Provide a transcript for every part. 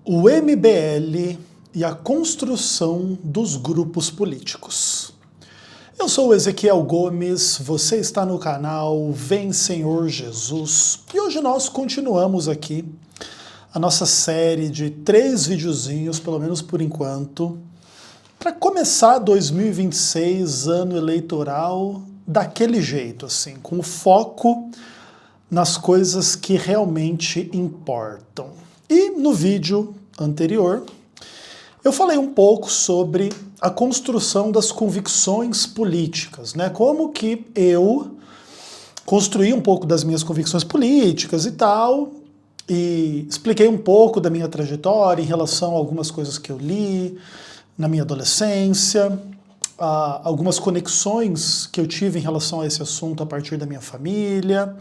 O MBL e a construção dos grupos políticos. Eu sou o Ezequiel Gomes, você está no canal Vem Senhor Jesus e hoje nós continuamos aqui a nossa série de 3 videozinhos, pelo menos por enquanto, para começar 2026, ano eleitoral, daquele jeito, assim, com foco nas coisas que realmente importam. E no vídeo anterior, eu falei um pouco sobre a construção das convicções políticas, né? Como que eu construí um pouco das minhas convicções políticas e tal, e expliquei um pouco da minha trajetória em relação a algumas coisas que eu li na minha adolescência, algumas conexões que eu tive em relação a esse assunto a partir da minha família,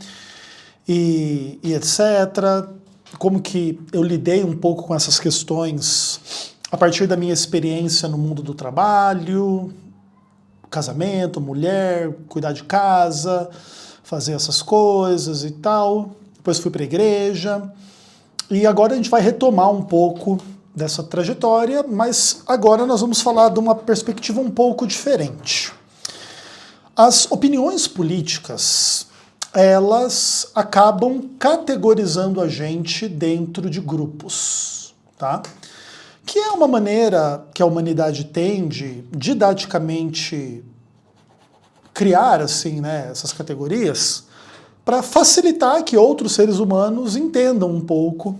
e etc., como que eu lidei um pouco com essas questões a partir da minha experiência no mundo do trabalho, casamento, mulher, cuidar de casa, fazer essas coisas e tal. Depois fui para a igreja e agora a gente vai retomar um pouco dessa trajetória, mas agora nós vamos falar de uma perspectiva um pouco diferente. As opiniões políticas, elas acabam categorizando a gente dentro de grupos, tá? Que é uma maneira que a humanidade tem de didaticamente criar assim, né, essas categorias para facilitar que outros seres humanos entendam um pouco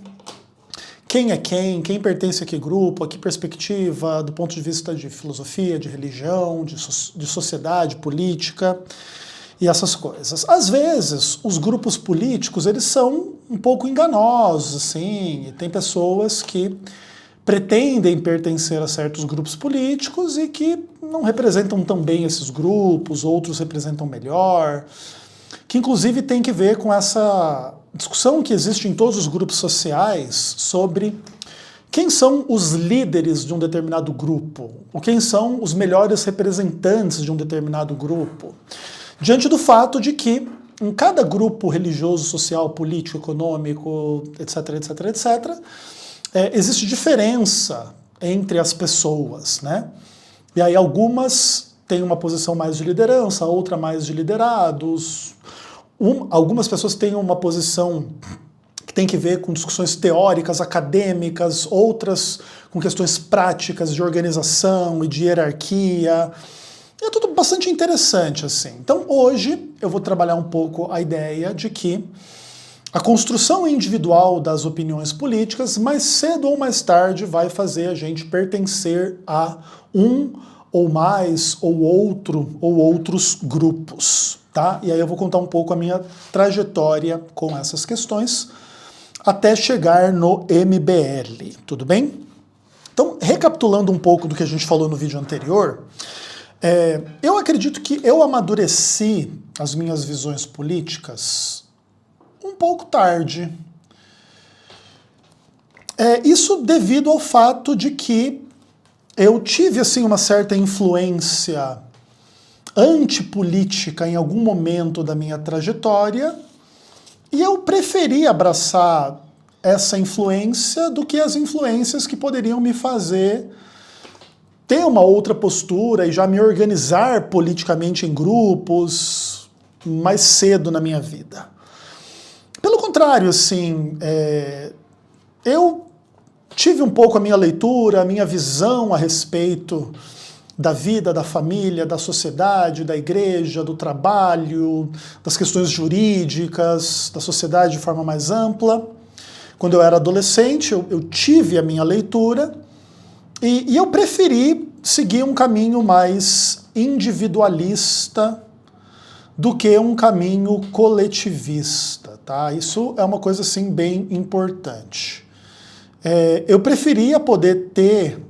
quem é quem pertence a que grupo, a que perspectiva, do ponto de vista de filosofia, de religião, de sociedade, política e essas coisas. Às vezes, os grupos políticos, eles são um pouco enganosos, assim, e tem pessoas que pretendem pertencer a certos grupos políticos e que não representam tão bem esses grupos, outros representam melhor, que inclusive tem que ver com essa discussão que existe em todos os grupos sociais sobre quem são os líderes de um determinado grupo, ou quem são os melhores representantes de um determinado grupo, diante do fato de que em cada grupo religioso, social, político, econômico, etc., etc., etc., existe diferença entre as pessoas, né? E aí algumas têm uma posição mais de liderança, outra mais de liderados. Algumas pessoas têm uma posição que tem que ver com discussões teóricas, acadêmicas, outras com questões práticas de organização e de hierarquia. E é tudo bastante interessante, assim. Então hoje eu vou trabalhar um pouco a ideia de que a construção individual das opiniões políticas, mais cedo ou mais tarde, vai fazer a gente pertencer a um ou mais ou outro ou outros grupos, tá? E aí eu vou contar um pouco a minha trajetória com essas questões até chegar no MBL, tudo bem? Então, recapitulando um pouco do que a gente falou no vídeo anterior, eu acredito que eu amadureci as minhas visões políticas um pouco tarde. Isso devido ao fato de que eu tive assim uma certa influência antipolítica em algum momento da minha trajetória e eu preferi abraçar essa influência do que as influências que poderiam me fazer ter uma outra postura e já me organizar politicamente em grupos mais cedo na minha vida. Pelo contrário, assim, eu tive um pouco a minha leitura, a minha visão a respeito da vida, da família, da sociedade, da igreja, do trabalho, das questões jurídicas, da sociedade de forma mais ampla. Quando eu era adolescente, eu tive a minha leitura e eu preferi seguir um caminho mais individualista do que um caminho coletivista, tá? Isso é uma coisa assim bem importante. Eu preferia poder ter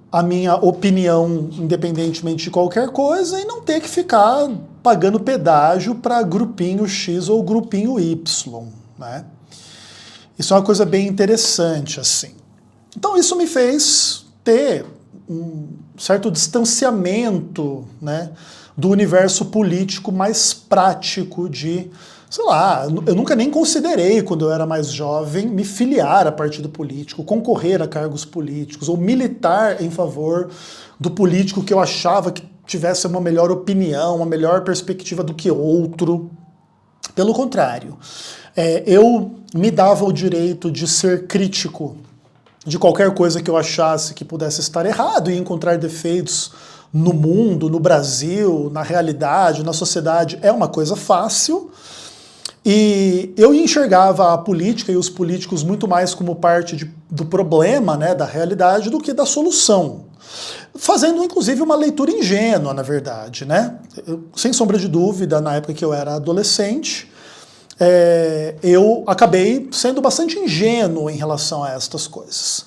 a minha opinião independentemente de qualquer coisa e não ter que ficar pagando pedágio para grupinho X ou grupinho Y, né? Isso é uma coisa bem interessante, assim. Então isso me fez ter um certo distanciamento, né, do universo político mais prático de, sei lá, eu nunca nem considerei, quando eu era mais jovem, me filiar a partido político, concorrer a cargos políticos, ou militar em favor do político que eu achava que tivesse uma melhor opinião, uma melhor perspectiva do que outro. Pelo contrário, eu me dava o direito de ser crítico de qualquer coisa que eu achasse que pudesse estar errado e encontrar defeitos no mundo, no Brasil, na realidade, na sociedade, é uma coisa fácil. E eu enxergava a política e os políticos muito mais como parte do problema, né, da realidade, do que da solução. Fazendo, inclusive, uma leitura ingênua, na verdade, né? Sem sombra de dúvida, na época que eu era adolescente, eu acabei sendo bastante ingênuo em relação a estas coisas.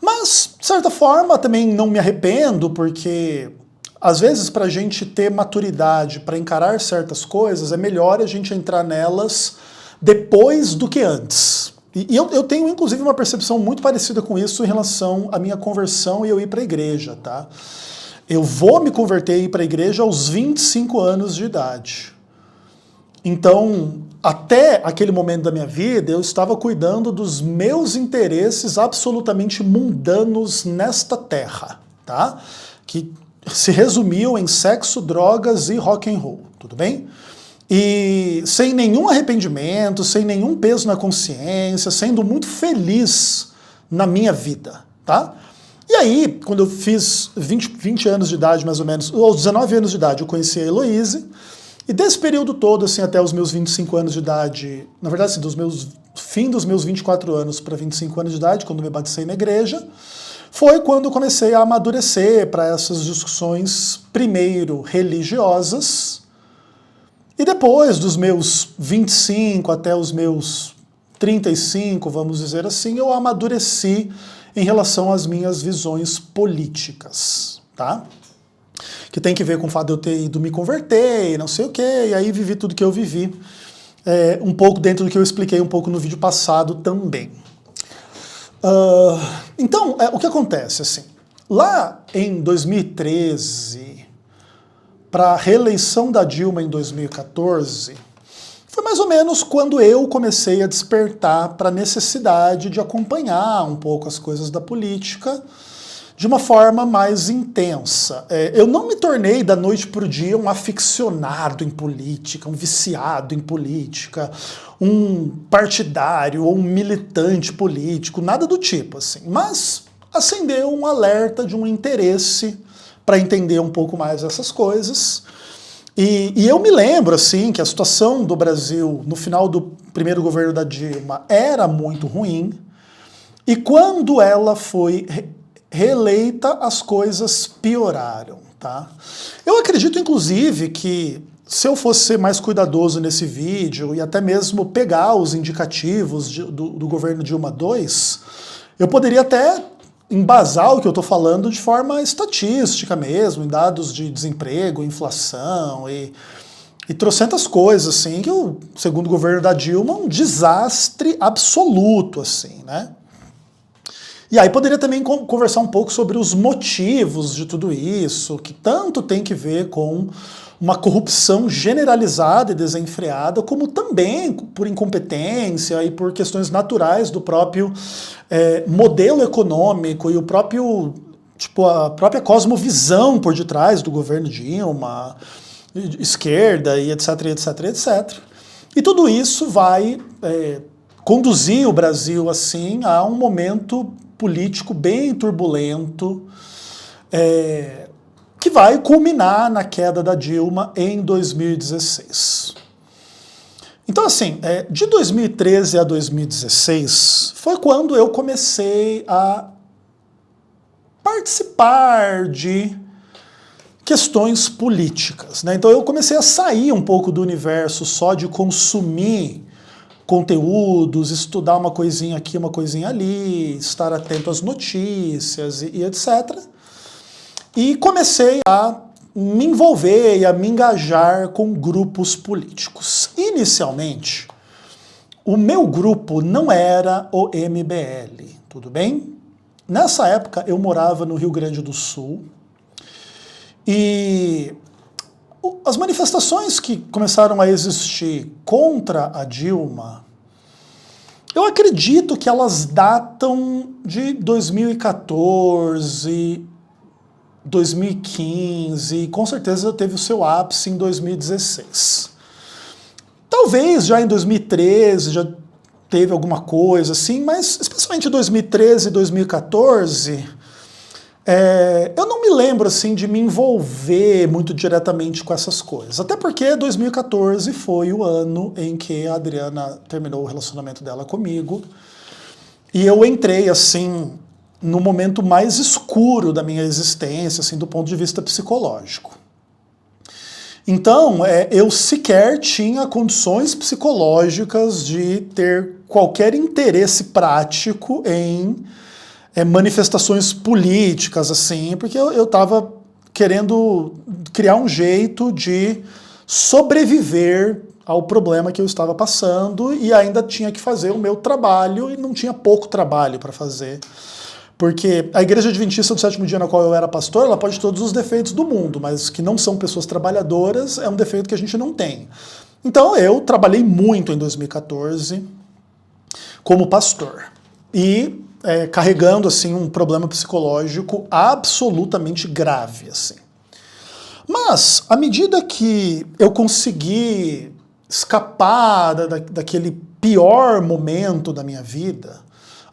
Mas, de certa forma, também não me arrependo, porque às vezes para a gente ter maturidade para encarar certas coisas, é melhor a gente entrar nelas depois do que antes. E eu tenho, inclusive, uma percepção muito parecida com isso em relação à minha conversão e eu ir para a igreja, tá? Eu vou me converter e ir para a igreja aos 25 anos de idade. Então, até aquele momento da minha vida, eu estava cuidando dos meus interesses absolutamente mundanos nesta terra, tá? Que se resumiam em sexo, drogas e rock and roll, tudo bem? E sem nenhum arrependimento, sem nenhum peso na consciência, sendo muito feliz na minha vida, tá? E aí, quando eu fiz 20 anos de idade, mais ou menos, ou 19 anos de idade, eu conheci a Heloíse, e desse período todo, assim, até os meus 25 anos de idade, na verdade, assim, fim dos meus 24 anos para 25 anos de idade, quando me batizei na igreja, foi quando eu comecei a amadurecer para essas discussões, primeiro religiosas, e depois dos meus 25 até os meus 35, vamos dizer assim, eu amadureci em relação às minhas visões políticas, tá? Que tem que ver com o fato de eu ter ido me converter e não sei o quê, e aí vivi tudo que eu vivi, um pouco dentro do que eu expliquei um pouco no vídeo passado também. Então, o que acontece, assim, lá em 2013, para a reeleição da Dilma em 2014, foi mais ou menos quando eu comecei a despertar para a necessidade de acompanhar um pouco as coisas da política de uma forma mais intensa. Eu não me tornei da noite para o dia um aficionado em política, um viciado em política, um partidário ou um militante político, nada do tipo, assim. Mas acendeu um alerta de um interesse para entender um pouco mais essas coisas. E eu me lembro, assim, que a situação do Brasil no final do primeiro governo da Dilma era muito ruim, e quando ela foi reeleita, as coisas pioraram, tá? Eu acredito, inclusive, que se eu fosse ser mais cuidadoso nesse vídeo e até mesmo pegar os indicativos do governo Dilma II, eu poderia até embasar o que eu estou falando de forma estatística mesmo, em dados de desemprego, inflação e trocentas coisas, assim, que segundo o governo da Dilma, um desastre absoluto, assim, né? E aí poderia também conversar um pouco sobre os motivos de tudo isso, que tanto tem que ver com uma corrupção generalizada e desenfreada, como também por incompetência e por questões naturais do próprio modelo econômico e o próprio, a própria cosmovisão por detrás do governo Dilma, esquerda e etc, etc, etc. E tudo isso vai conduzir o Brasil, assim, a um momento político bem turbulento, que vai culminar na queda da Dilma em 2016. Então, assim, de 2013 a 2016 foi quando eu comecei a participar de questões políticas, né? Então eu comecei a sair um pouco do universo só de consumir conteúdos, estudar uma coisinha aqui, uma coisinha ali, estar atento às notícias e etc. E comecei a me envolver e a me engajar com grupos políticos. Inicialmente, o meu grupo não era o MBL, tudo bem? Nessa época eu morava no Rio Grande do Sul e As manifestações que começaram a existir contra a Dilma, eu acredito que elas datam de 2014, 2015, e com certeza teve o seu ápice em 2016. Talvez já em 2013 já teve alguma coisa assim, mas especialmente em 2013 e 2014, eu não me lembro assim de me envolver muito diretamente com essas coisas. Até porque 2014 foi o ano em que a Adriana terminou o relacionamento dela comigo. E eu entrei assim no momento mais escuro da minha existência, assim, do ponto de vista psicológico. Então, eu sequer tinha condições psicológicas de ter qualquer interesse prático em manifestações políticas, assim, porque eu estava querendo criar um jeito de sobreviver ao problema que eu estava passando e ainda tinha que fazer o meu trabalho e não tinha pouco trabalho para fazer. Porque a Igreja Adventista do Sétimo Dia na qual eu era pastor, ela pode ter todos os defeitos do mundo, mas que não são pessoas trabalhadoras é um defeito que a gente não tem. Então eu trabalhei muito em 2014 como pastor e carregando assim um problema psicológico absolutamente grave, assim. Mas à medida que eu consegui escapar daquele pior momento da minha vida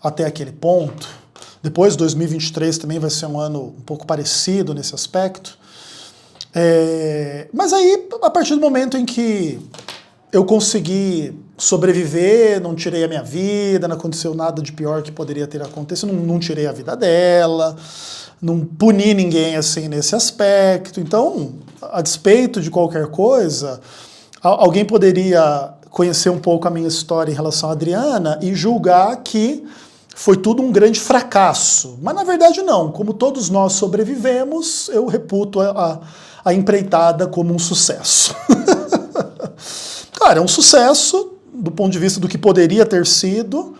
até aquele ponto, depois 2023 também vai ser um ano um pouco parecido nesse aspecto, mas aí a partir do momento em que eu consegui sobreviver, não tirei a minha vida, não aconteceu nada de pior que poderia ter acontecido, não tirei a vida dela, não puni ninguém assim nesse aspecto. Então, a despeito de qualquer coisa, alguém poderia conhecer um pouco a minha história em relação a Adriana e julgar que foi tudo um grande fracasso. Mas na verdade não, como todos nós sobrevivemos, eu reputo a empreitada como um sucesso. Cara, é um sucesso do ponto de vista do que poderia ter sido,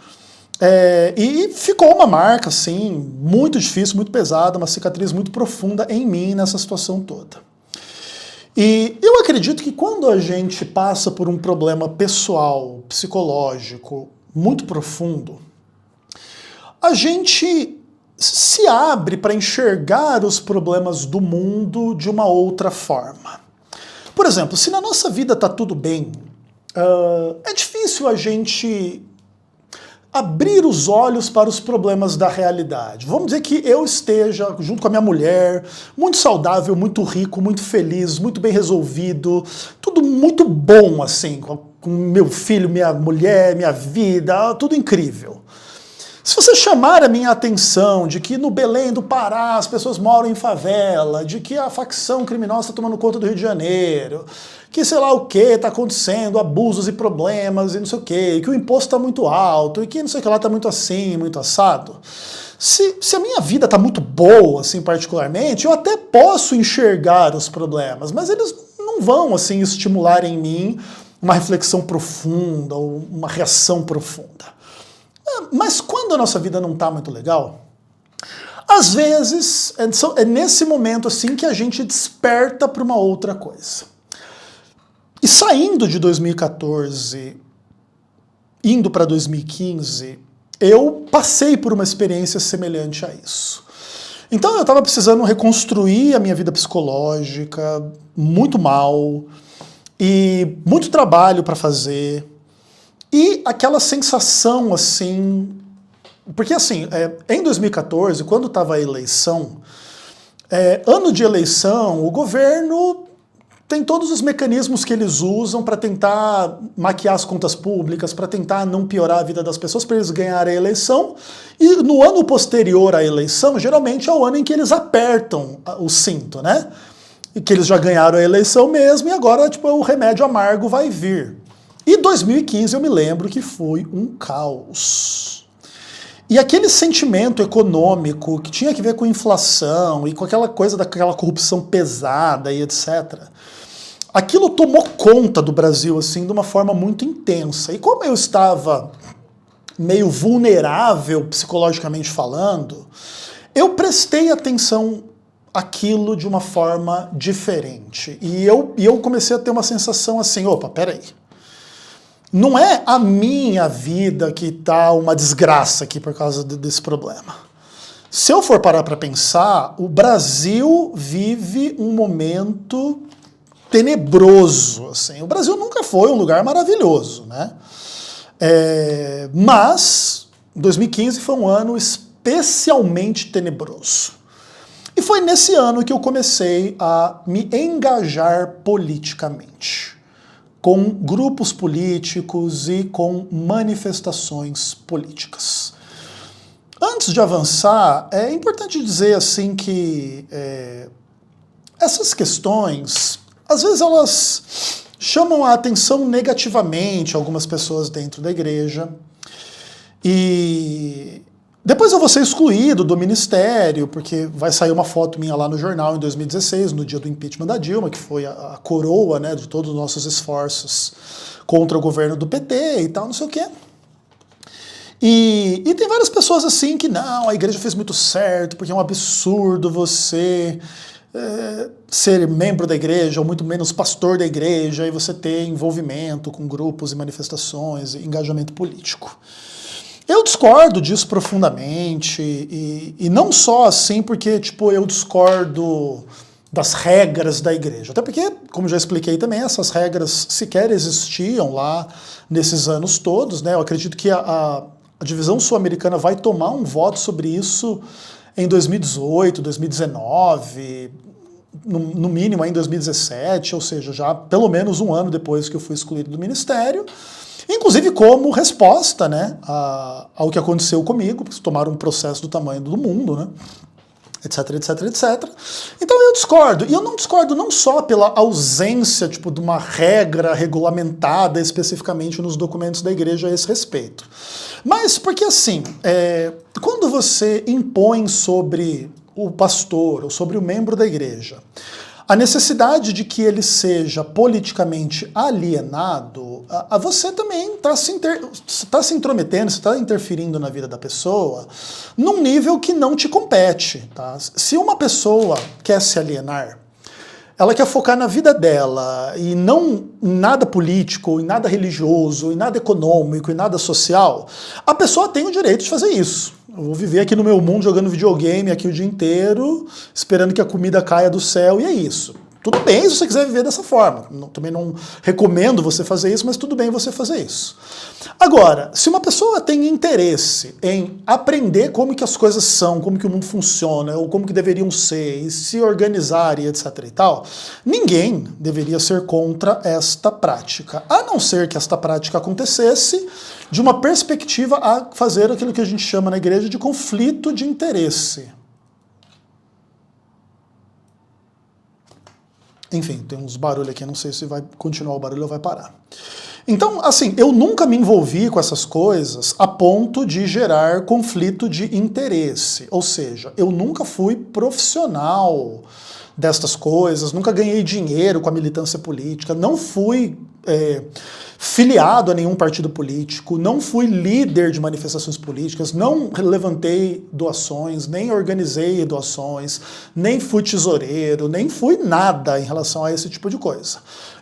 e ficou uma marca, assim, muito difícil, muito pesada, uma cicatriz muito profunda em mim nessa situação toda. E eu acredito que quando a gente passa por um problema pessoal, psicológico, muito profundo, a gente se abre para enxergar os problemas do mundo de uma outra forma. Por exemplo, se na nossa vida está tudo bem, é difícil a gente abrir os olhos para os problemas da realidade. Vamos dizer que eu esteja, junto com a minha mulher, muito saudável, muito rico, muito feliz, muito bem resolvido, tudo muito bom, assim, com meu filho, minha mulher, minha vida, tudo incrível. Se você chamar a minha atenção de que no Belém do Pará as pessoas moram em favela, de que a facção criminosa está tomando conta do Rio de Janeiro, que sei lá o que está acontecendo, abusos e problemas e não sei o que o imposto está muito alto e que não sei o que lá está muito assim, muito assado. Se a minha vida está muito boa, assim, particularmente, eu até posso enxergar os problemas, mas eles não vão, assim, estimular em mim uma reflexão profunda ou uma reação profunda. Mas quando a nossa vida não está muito legal, às vezes é nesse momento assim que a gente desperta para uma outra coisa. E saindo de 2014, indo para 2015, eu passei por uma experiência semelhante a isso. Então eu estava precisando reconstruir a minha vida psicológica, muito mal, e muito trabalho para fazer. E aquela sensação assim, porque assim, em 2014, quando estava a eleição, ano de eleição, o governo tem todos os mecanismos que eles usam para tentar maquiar as contas públicas, para tentar não piorar a vida das pessoas, para eles ganharem a eleição. E no ano posterior à eleição, geralmente é o ano em que eles apertam o cinto, né? E que eles já ganharam a eleição mesmo e agora tipo, o remédio amargo vai vir. E 2015 eu me lembro que foi um caos. E aquele sentimento econômico que tinha que ver com inflação e com aquela coisa daquela corrupção pesada e etc. Aquilo tomou conta do Brasil assim de uma forma muito intensa. E como eu estava meio vulnerável psicologicamente falando, eu prestei atenção aquilo de uma forma diferente. E eu comecei a ter uma sensação assim, opa, peraí. Não é a minha vida que tá uma desgraça aqui por causa desse problema. Se eu for parar para pensar, o Brasil vive um momento tenebroso. Assim. O Brasil nunca foi um lugar maravilhoso, né? Mas 2015 foi um ano especialmente tenebroso. E foi nesse ano que eu comecei a me engajar politicamente, com grupos políticos e com manifestações políticas. Antes de avançar, é importante dizer assim que essas questões, às vezes elas chamam a atenção negativamente algumas pessoas dentro da igreja, e depois eu vou ser excluído do ministério, porque vai sair uma foto minha lá no jornal em 2016, no dia do impeachment da Dilma, que foi a coroa, né, de todos os nossos esforços contra o governo do PT e tal, não sei o quê. E tem várias pessoas assim que não, a igreja fez muito certo, porque é um absurdo você ser membro da igreja, ou muito menos pastor da igreja, e você ter envolvimento com grupos e manifestações e engajamento político. Eu discordo disso profundamente, e não só assim porque tipo, eu discordo das regras da igreja, até porque, como já expliquei também, essas regras sequer existiam lá nesses anos todos, né? Eu acredito que a divisão sul-americana vai tomar um voto sobre isso em 2018, 2019, no mínimo aí em 2017, ou seja, já pelo menos um ano depois que eu fui excluído do ministério, inclusive como resposta, né, ao que aconteceu comigo, porque tomaram um processo do tamanho do mundo, né, etc, etc, etc. Então eu discordo, e eu não discordo não só pela ausência tipo, de uma regra regulamentada especificamente nos documentos da igreja a esse respeito, mas porque assim, quando você impõe sobre o pastor ou sobre o membro da igreja a necessidade de que ele seja politicamente alienado, você também está se intrometendo, você está interferindo na vida da pessoa num nível que não te compete. Tá? Se uma pessoa quer se alienar, ela quer focar na vida dela e não em nada político, em nada religioso, em nada econômico, em nada social, a pessoa tem o direito de fazer isso. Eu vou viver aqui no meu mundo jogando videogame aqui o dia inteiro, esperando que a comida caia do céu, e é isso. Tudo bem se você quiser viver dessa forma. Também não recomendo você fazer isso, mas tudo bem você fazer isso. Agora, se uma pessoa tem interesse em aprender como que as coisas são, como que o mundo funciona, ou como que deveriam ser, e se organizar e etc e tal, ninguém deveria ser contra esta prática, a não ser que esta prática acontecesse de uma perspectiva a fazer aquilo que a gente chama na igreja de conflito de interesse. Enfim, tem uns barulhos aqui, não sei se vai continuar o barulho ou vai parar. Então, assim, eu nunca me envolvi com essas coisas a ponto de gerar conflito de interesse. Ou seja, eu nunca fui profissional destas coisas, nunca ganhei dinheiro com a militância política, não fui filiado a nenhum partido político, não fui líder de manifestações políticas, não levantei doações, nem organizei doações, nem fui tesoureiro, nem fui nada em relação a esse tipo de coisa.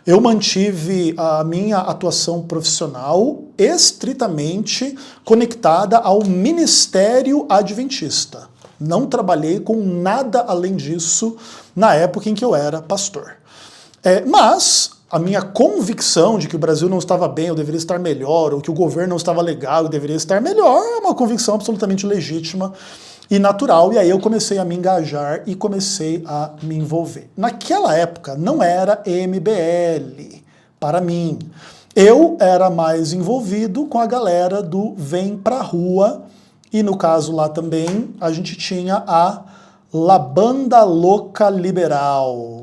Eu mantive a minha atuação profissional estritamente conectada ao ministério adventista. Não trabalhei com nada além disso na época em que eu era pastor. Mas a minha convicção de que o Brasil não estava bem, eu deveria estar melhor, ou que o governo não estava legal, eu deveria estar melhor, é uma convicção absolutamente legítima e natural, e aí eu comecei a me engajar e comecei a me envolver. Naquela época não era MBL para mim. Eu era mais envolvido com a galera do Vem Pra Rua, e no caso lá também a gente tinha a La Banda Louca Liberal.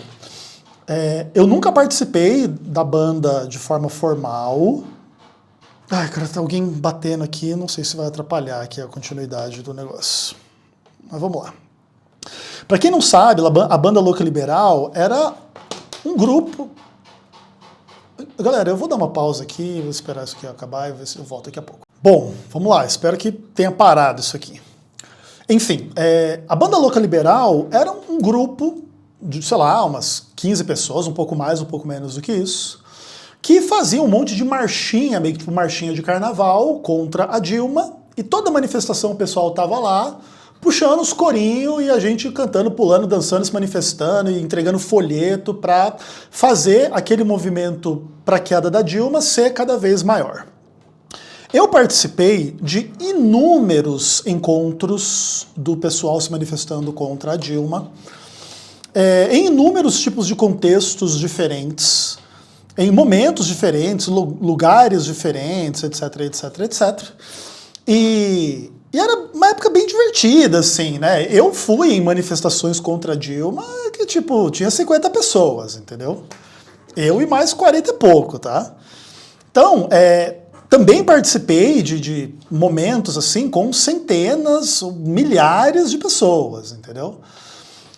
Eu nunca participei da banda de forma formal. Ai, cara, tá alguém batendo aqui, não sei se vai atrapalhar aqui a continuidade do negócio. Mas vamos lá. Pra quem não sabe, a Banda Louca Liberal era um grupo... Galera, eu vou dar uma pausa aqui, vou esperar isso aqui acabar e ver se eu volto daqui a pouco. Bom, vamos lá, espero que tenha parado isso aqui. Enfim, a Banda Louca Liberal era um grupo de, sei lá, umas 15 pessoas, um pouco mais, um pouco menos do que isso, que fazia um monte de marchinha, meio que tipo marchinha de carnaval contra a Dilma, e toda manifestação o pessoal tava lá, puxando os corinhos e a gente cantando, pulando, dançando, se manifestando e entregando folheto para fazer aquele movimento para a queda da Dilma ser cada vez maior. Eu participei de inúmeros encontros do pessoal se manifestando contra a Dilma, em inúmeros tipos de contextos diferentes, em momentos diferentes, lugares diferentes, etc, etc, etc. E era uma época bem divertida, assim, né? Eu fui em manifestações contra a Dilma que, tipo, tinha 50 pessoas, entendeu? Eu e mais 40 e pouco, tá? Então, também participei de momentos, assim, com centenas, milhares de pessoas, entendeu?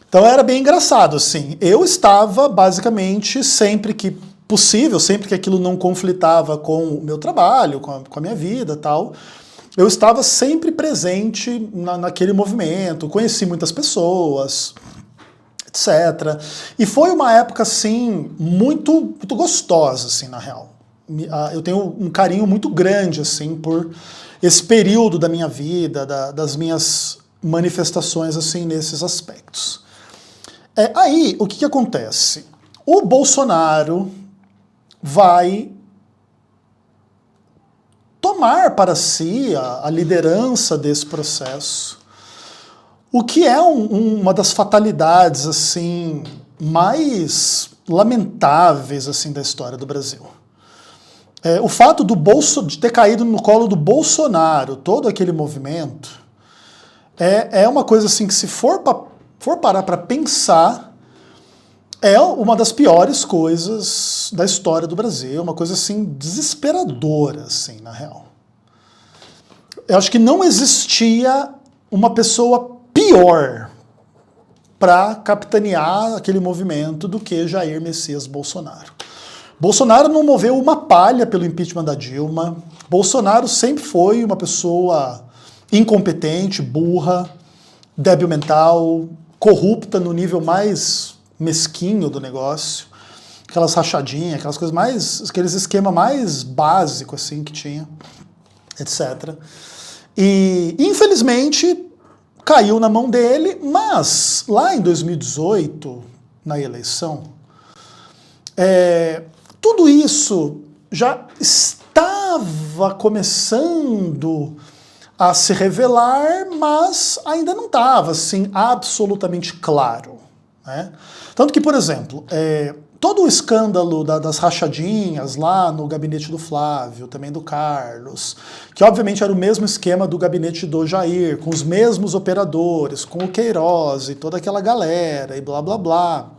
Então era bem engraçado, assim. Eu estava, basicamente, sempre que possível, sempre que aquilo não conflitava com o meu trabalho, com a minha vida e tal, eu estava sempre presente naquele movimento, conheci muitas pessoas, etc. E foi uma época, assim, muito, muito gostosa, assim, na real. Eu tenho um carinho muito grande, assim, por esse período da minha vida, das minhas manifestações, assim, nesses aspectos. Aí, o que acontece? O Bolsonaro vai tomar para si a liderança desse processo, o que é uma das fatalidades assim mais lamentáveis assim da história do Brasil. O fato de ter caído no colo do Bolsonaro todo aquele movimento é uma coisa assim que, se for parar para pensar, é uma das piores coisas da história do Brasil, uma coisa assim desesperadora, assim, na real. Eu acho que não existia uma pessoa pior para capitanear aquele movimento do que Jair Messias Bolsonaro. Bolsonaro não moveu uma palha pelo impeachment da Dilma. Bolsonaro sempre foi uma pessoa incompetente, burra, débil mental, corrupta no nível mais mesquinho do negócio, aquelas rachadinhas, aquelas coisas mais, aqueles esquemas mais básicos assim que tinha, etc. E infelizmente caiu na mão dele, mas lá em 2018, na eleição, tudo isso já estava começando a se revelar, mas ainda não estava assim absolutamente claro, né? Tanto que, por exemplo, todo o escândalo das rachadinhas lá no gabinete do Flávio, também do Carlos, que obviamente era o mesmo esquema do gabinete do Jair, com os mesmos operadores, com o Queiroz e toda aquela galera e blá blá blá.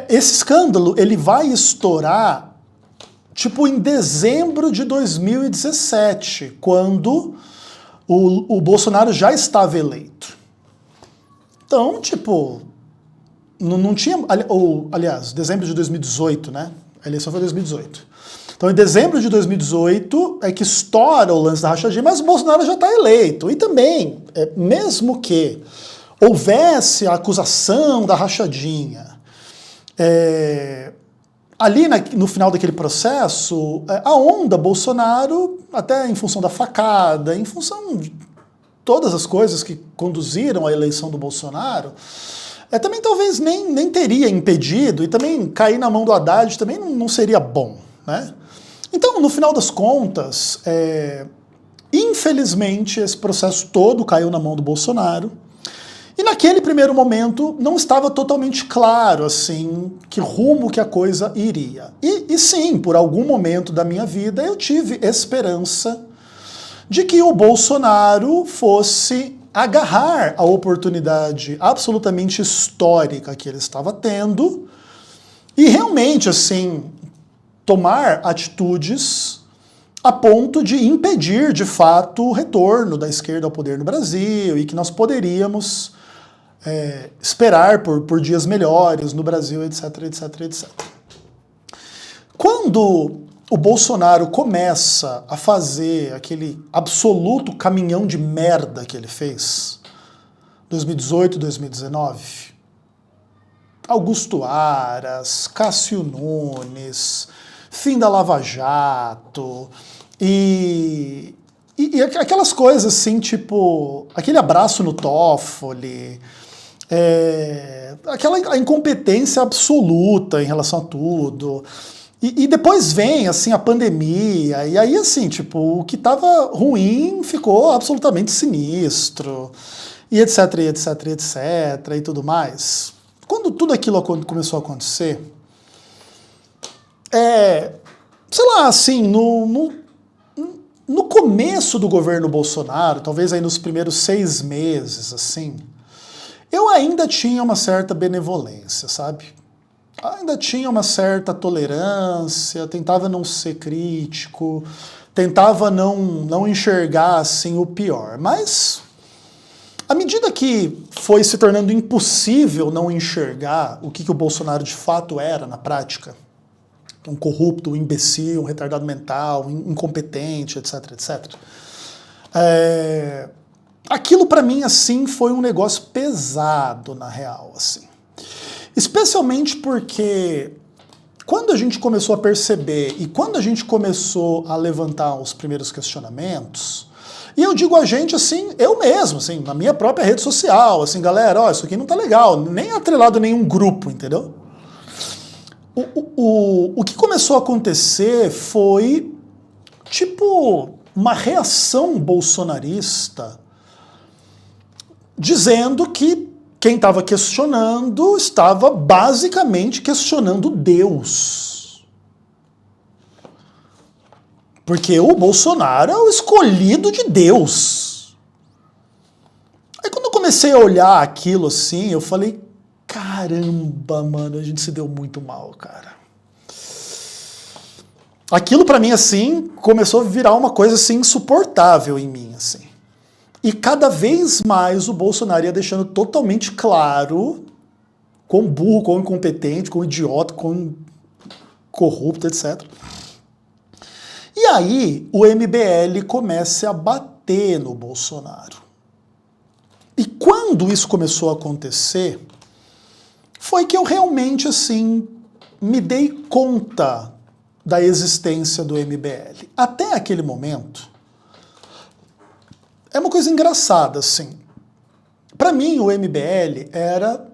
Esse escândalo ele vai estourar tipo em dezembro de 2017, quando o Bolsonaro já estava eleito. Então, tipo, não tinha... Aliás, dezembro de 2018, né? A eleição foi em 2018. Então, em dezembro de 2018 é que estoura o lance da rachadinha, mas o Bolsonaro já está eleito. E também, mesmo que houvesse a acusação da rachadinha, ali no final daquele processo, a onda Bolsonaro, até em função da facada, em função de todas as coisas que conduziram à eleição do Bolsonaro, também talvez nem teria impedido, e também cair na mão do Haddad também não seria bom, né? Então, no final das contas, infelizmente, esse processo todo caiu na mão do Bolsonaro, e naquele primeiro momento não estava totalmente claro assim que rumo que a coisa iria. E sim, por algum momento da minha vida eu tive esperança de que o Bolsonaro fosse agarrar a oportunidade absolutamente histórica que ele estava tendo e realmente assim tomar atitudes a ponto de impedir de fato o retorno da esquerda ao poder no Brasil e que nós poderíamos esperar por dias melhores no Brasil, etc, etc, etc. Quando o Bolsonaro começa a fazer aquele absoluto caminhão de merda que ele fez, 2018, 2019, Augusto Aras, Cássio Nunes, fim da Lava Jato, e aquelas coisas assim, tipo, aquele abraço no Toffoli, aquela incompetência absoluta em relação a tudo. E depois vem, assim, a pandemia, e aí, assim, tipo, o que estava ruim ficou absolutamente sinistro, e etc, e etc, e etc, e tudo mais. Quando tudo aquilo começou a acontecer, sei lá, assim, no começo do governo Bolsonaro, talvez aí nos primeiros 6 meses, assim, eu ainda tinha uma certa benevolência, sabe? Ainda tinha uma certa tolerância, tentava não ser crítico, tentava não enxergar assim o pior. Mas, à medida que foi se tornando impossível não enxergar o que o Bolsonaro de fato era na prática, um corrupto, um imbecil, um retardado mental, um incompetente, etc, etc. Aquilo para mim assim foi um negócio pesado na real, assim. Especialmente porque quando a gente começou a perceber e quando a gente começou a levantar os primeiros questionamentos, e eu digo a gente assim, eu mesmo, assim, na minha própria rede social, assim, galera, ó, isso aqui não tá legal, nem atrelado a nenhum grupo, entendeu? O que começou a acontecer foi, tipo, uma reação bolsonarista dizendo que quem estava questionando estava basicamente questionando Deus. Porque o Bolsonaro é o escolhido de Deus. Aí quando eu comecei a olhar aquilo assim, eu falei, caramba, mano, a gente se deu muito mal, cara. Aquilo pra mim, assim, começou a virar uma coisa assim insuportável em mim, assim. E cada vez mais o Bolsonaro ia deixando totalmente claro quão burro, quão incompetente, quão idiota, quão corrupto, etc. E aí o MBL começa a bater no Bolsonaro. E quando isso começou a acontecer, foi que eu realmente, assim, me dei conta da existência do MBL. Até aquele momento, é uma coisa engraçada, assim. Para mim, o MBL era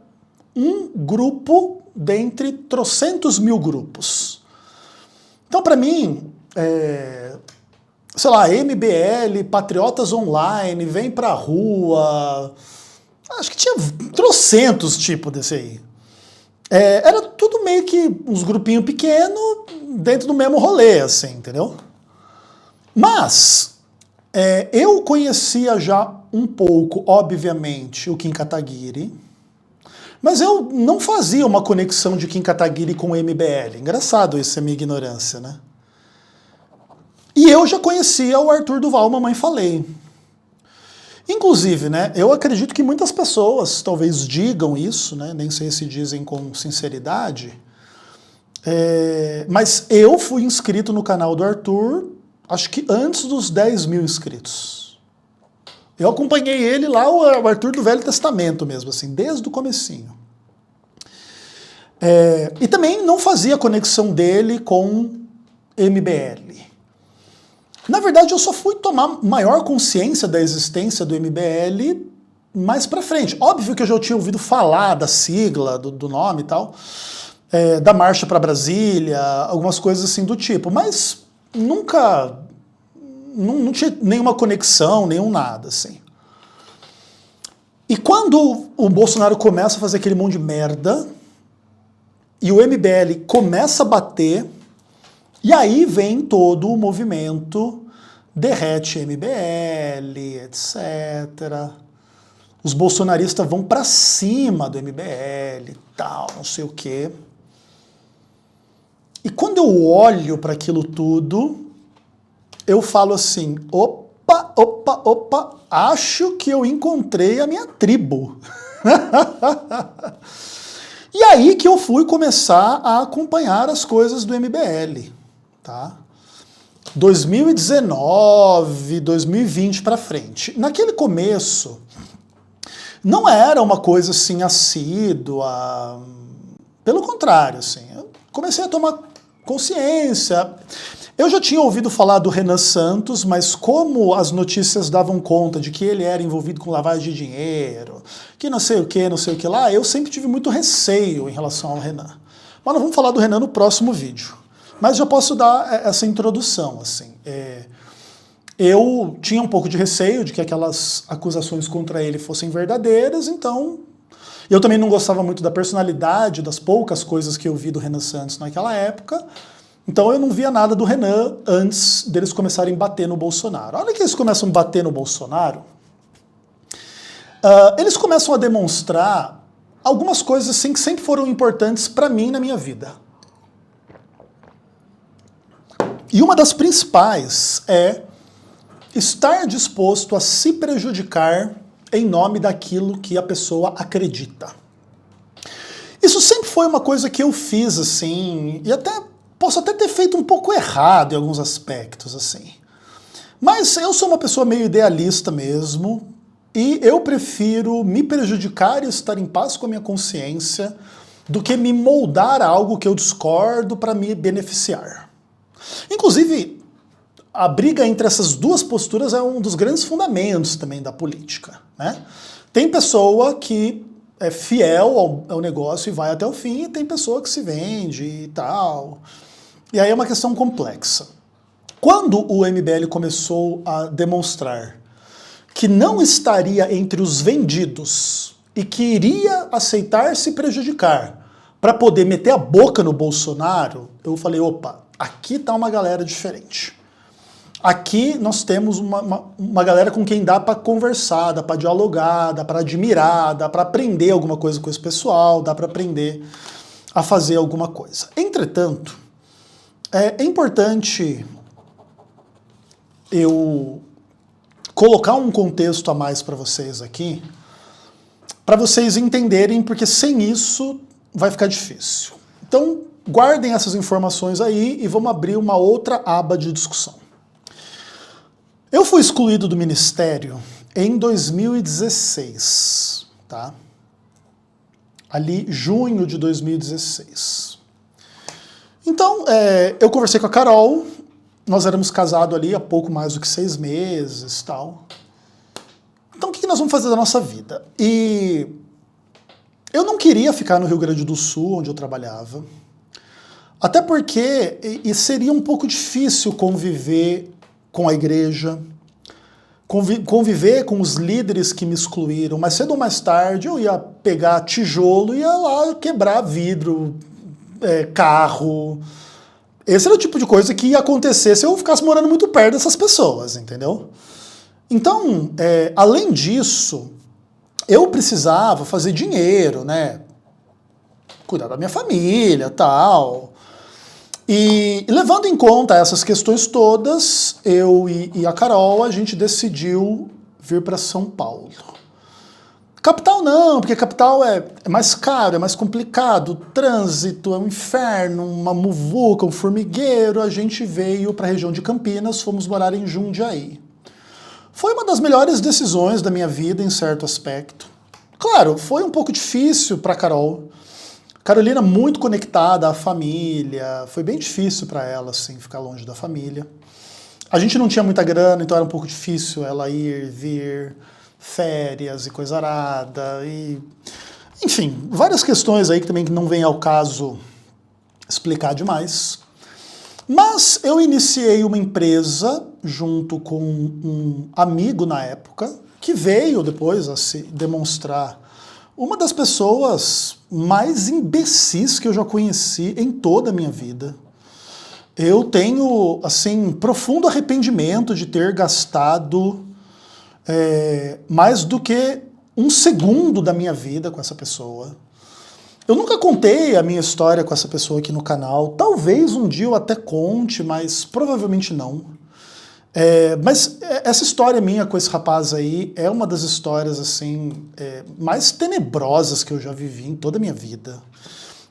um grupo dentre trocentos mil grupos. Então, para mim, sei lá, MBL, Patriotas Online, Vem Pra Rua, acho que tinha trocentos tipos desse aí. Era tudo meio que uns grupinhos pequenos dentro do mesmo rolê, assim, entendeu? Mas eu conhecia já um pouco, obviamente, o Kim Kataguiri, mas eu não fazia uma conexão de Kim Kataguiri com o MBL. Engraçado isso, é minha ignorância, né? E eu já conhecia o Arthur Duval, Mamãe Falei. Inclusive, né, eu acredito que muitas pessoas talvez digam isso, né, nem sei se dizem com sinceridade, mas eu fui inscrito no canal do Arthur, acho que antes dos 10 mil inscritos. Eu acompanhei ele lá, o Arthur do Velho Testamento mesmo, assim, desde o comecinho. E também não fazia conexão dele com MBL. Na verdade, eu só fui tomar maior consciência da existência do MBL mais pra frente. Óbvio que eu já tinha ouvido falar da sigla, do nome e tal, da Marcha para Brasília, algumas coisas assim do tipo, mas nunca, não tinha nenhuma conexão, nenhum nada, assim. E quando o Bolsonaro começa a fazer aquele monte de merda, e o MBL começa a bater, e aí vem todo o movimento Derrete MBL, etc. Os bolsonaristas vão pra cima do MBL e tal, não sei o quê. E quando eu olho para aquilo tudo, eu falo assim, opa, acho que eu encontrei a minha tribo. E aí que eu fui começar a acompanhar as coisas do MBL. tá? 2019, 2020 para frente. Naquele começo, não era uma coisa assim assídua, pelo contrário, assim, eu comecei a tomar consciência. Eu já tinha ouvido falar do Renan Santos, mas como as notícias davam conta de que ele era envolvido com lavagem de dinheiro, que não sei o que lá, eu sempre tive muito receio em relação ao Renan. Mas nós vamos falar do Renan no próximo vídeo. Mas já posso dar essa introdução, assim. Eu tinha um pouco de receio de que aquelas acusações contra ele fossem verdadeiras, então eu também não gostava muito da personalidade, das poucas coisas que eu vi do Renan Santos naquela época, então eu não via nada do Renan antes deles começarem a bater no Bolsonaro. A hora que eles começam a bater no Bolsonaro, eles começam a demonstrar algumas coisas assim que sempre foram importantes para mim na minha vida. E uma das principais é estar disposto a se prejudicar em nome daquilo que a pessoa acredita. Isso sempre foi uma coisa que eu fiz, assim, e posso até ter feito um pouco errado em alguns aspectos, assim. Mas eu sou uma pessoa meio idealista mesmo, e eu prefiro me prejudicar e estar em paz com a minha consciência do que me moldar a algo que eu discordo para me beneficiar. Inclusive, a briga entre essas duas posturas é um dos grandes fundamentos também da política, né? Tem pessoa que é fiel ao negócio e vai até o fim, e tem pessoa que se vende e tal. E aí é uma questão complexa. Quando o MBL começou a demonstrar que não estaria entre os vendidos e que iria aceitar se prejudicar para poder meter a boca no Bolsonaro, eu falei, opa, aqui tá uma galera diferente. Aqui nós temos uma galera com quem dá para conversar, dá para dialogar, dá para admirar, dá para aprender alguma coisa com esse pessoal, dá para aprender a fazer alguma coisa. Entretanto, é importante eu colocar um contexto a mais para vocês aqui, para vocês entenderem, porque sem isso vai ficar difícil. Então, guardem essas informações aí e vamos abrir uma outra aba de discussão. Eu fui excluído do ministério em 2016, tá? Ali, junho de 2016. Então, eu conversei com a Carol, nós éramos casados ali há pouco mais do que 6 meses e tal. Então, o que nós vamos fazer da nossa vida? E eu não queria ficar no Rio Grande do Sul, onde eu trabalhava, até porque seria um pouco difícil conviver com a igreja, conviver com os líderes que me excluíram, mas cedo ou mais tarde eu ia pegar tijolo e ia lá quebrar vidro, carro. Esse era o tipo de coisa que ia acontecer se eu ficasse morando muito perto dessas pessoas, entendeu? Então, além disso, eu precisava fazer dinheiro, né? Cuidar da minha família, tal. E levando em conta essas questões todas, eu e a Carol, a gente decidiu vir para São Paulo. Capital não, porque capital é mais caro, é mais complicado, o trânsito é um inferno, uma muvuca, um formigueiro. A gente veio para a região de Campinas, fomos morar em Jundiaí. Foi uma das melhores decisões da minha vida em certo aspecto. Claro, foi um pouco difícil para a Carol. Carolina muito conectada à família, foi bem difícil para ela, assim, ficar longe da família. A gente não tinha muita grana, então era um pouco difícil ela ir, vir, férias e coisa arada, e... enfim, várias questões aí que também não vem ao caso explicar demais. Mas eu iniciei uma empresa junto com um amigo na época, que veio depois a se demonstrar uma das pessoas mais imbecis que eu já conheci em toda a minha vida. Eu tenho, assim, profundo arrependimento de ter gastado mais do que 1 segundo da minha vida com essa pessoa. Eu nunca contei a minha história com essa pessoa aqui no canal. Talvez um dia eu até conte, mas provavelmente não. Mas essa história minha com esse rapaz aí é uma das histórias assim mais tenebrosas que eu já vivi em toda a minha vida.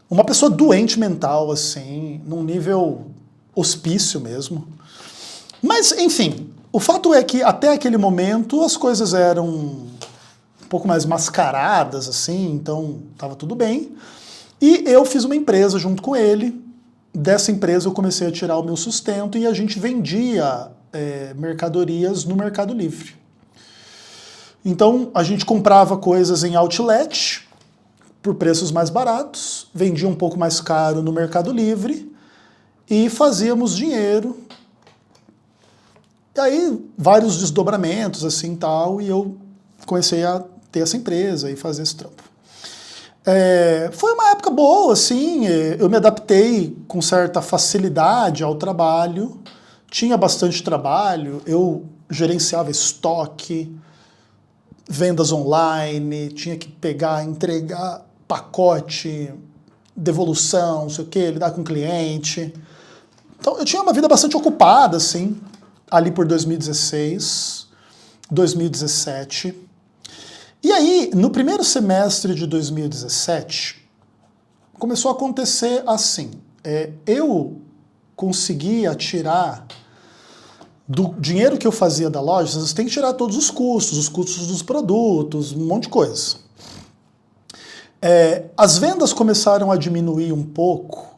Uma pessoa doente mental, assim, num nível hospício mesmo. Mas, enfim, o fato é que até aquele momento as coisas eram um pouco mais mascaradas, assim, então estava tudo bem. E eu fiz uma empresa junto com ele. Dessa empresa eu comecei a tirar o meu sustento e a gente vendia mercadorias no Mercado Livre. Então a gente comprava coisas em outlet por preços mais baratos, vendia um pouco mais caro no Mercado Livre e fazíamos dinheiro. E aí vários desdobramentos assim tal, e eu comecei a ter essa empresa e fazer esse trampo. Foi uma época boa, assim, eu me adaptei com certa facilidade ao trabalho, tinha bastante trabalho, eu gerenciava estoque, vendas online, tinha que pegar, entregar pacote, devolução, não sei o que, lidar com cliente. Então eu tinha uma vida bastante ocupada, assim, ali por 2016, 2017. E aí, no primeiro semestre de 2017, começou a acontecer assim. Eu conseguia tirar do dinheiro que eu fazia da loja, você tem que tirar todos os custos dos produtos, um monte de coisa. As vendas começaram a diminuir um pouco.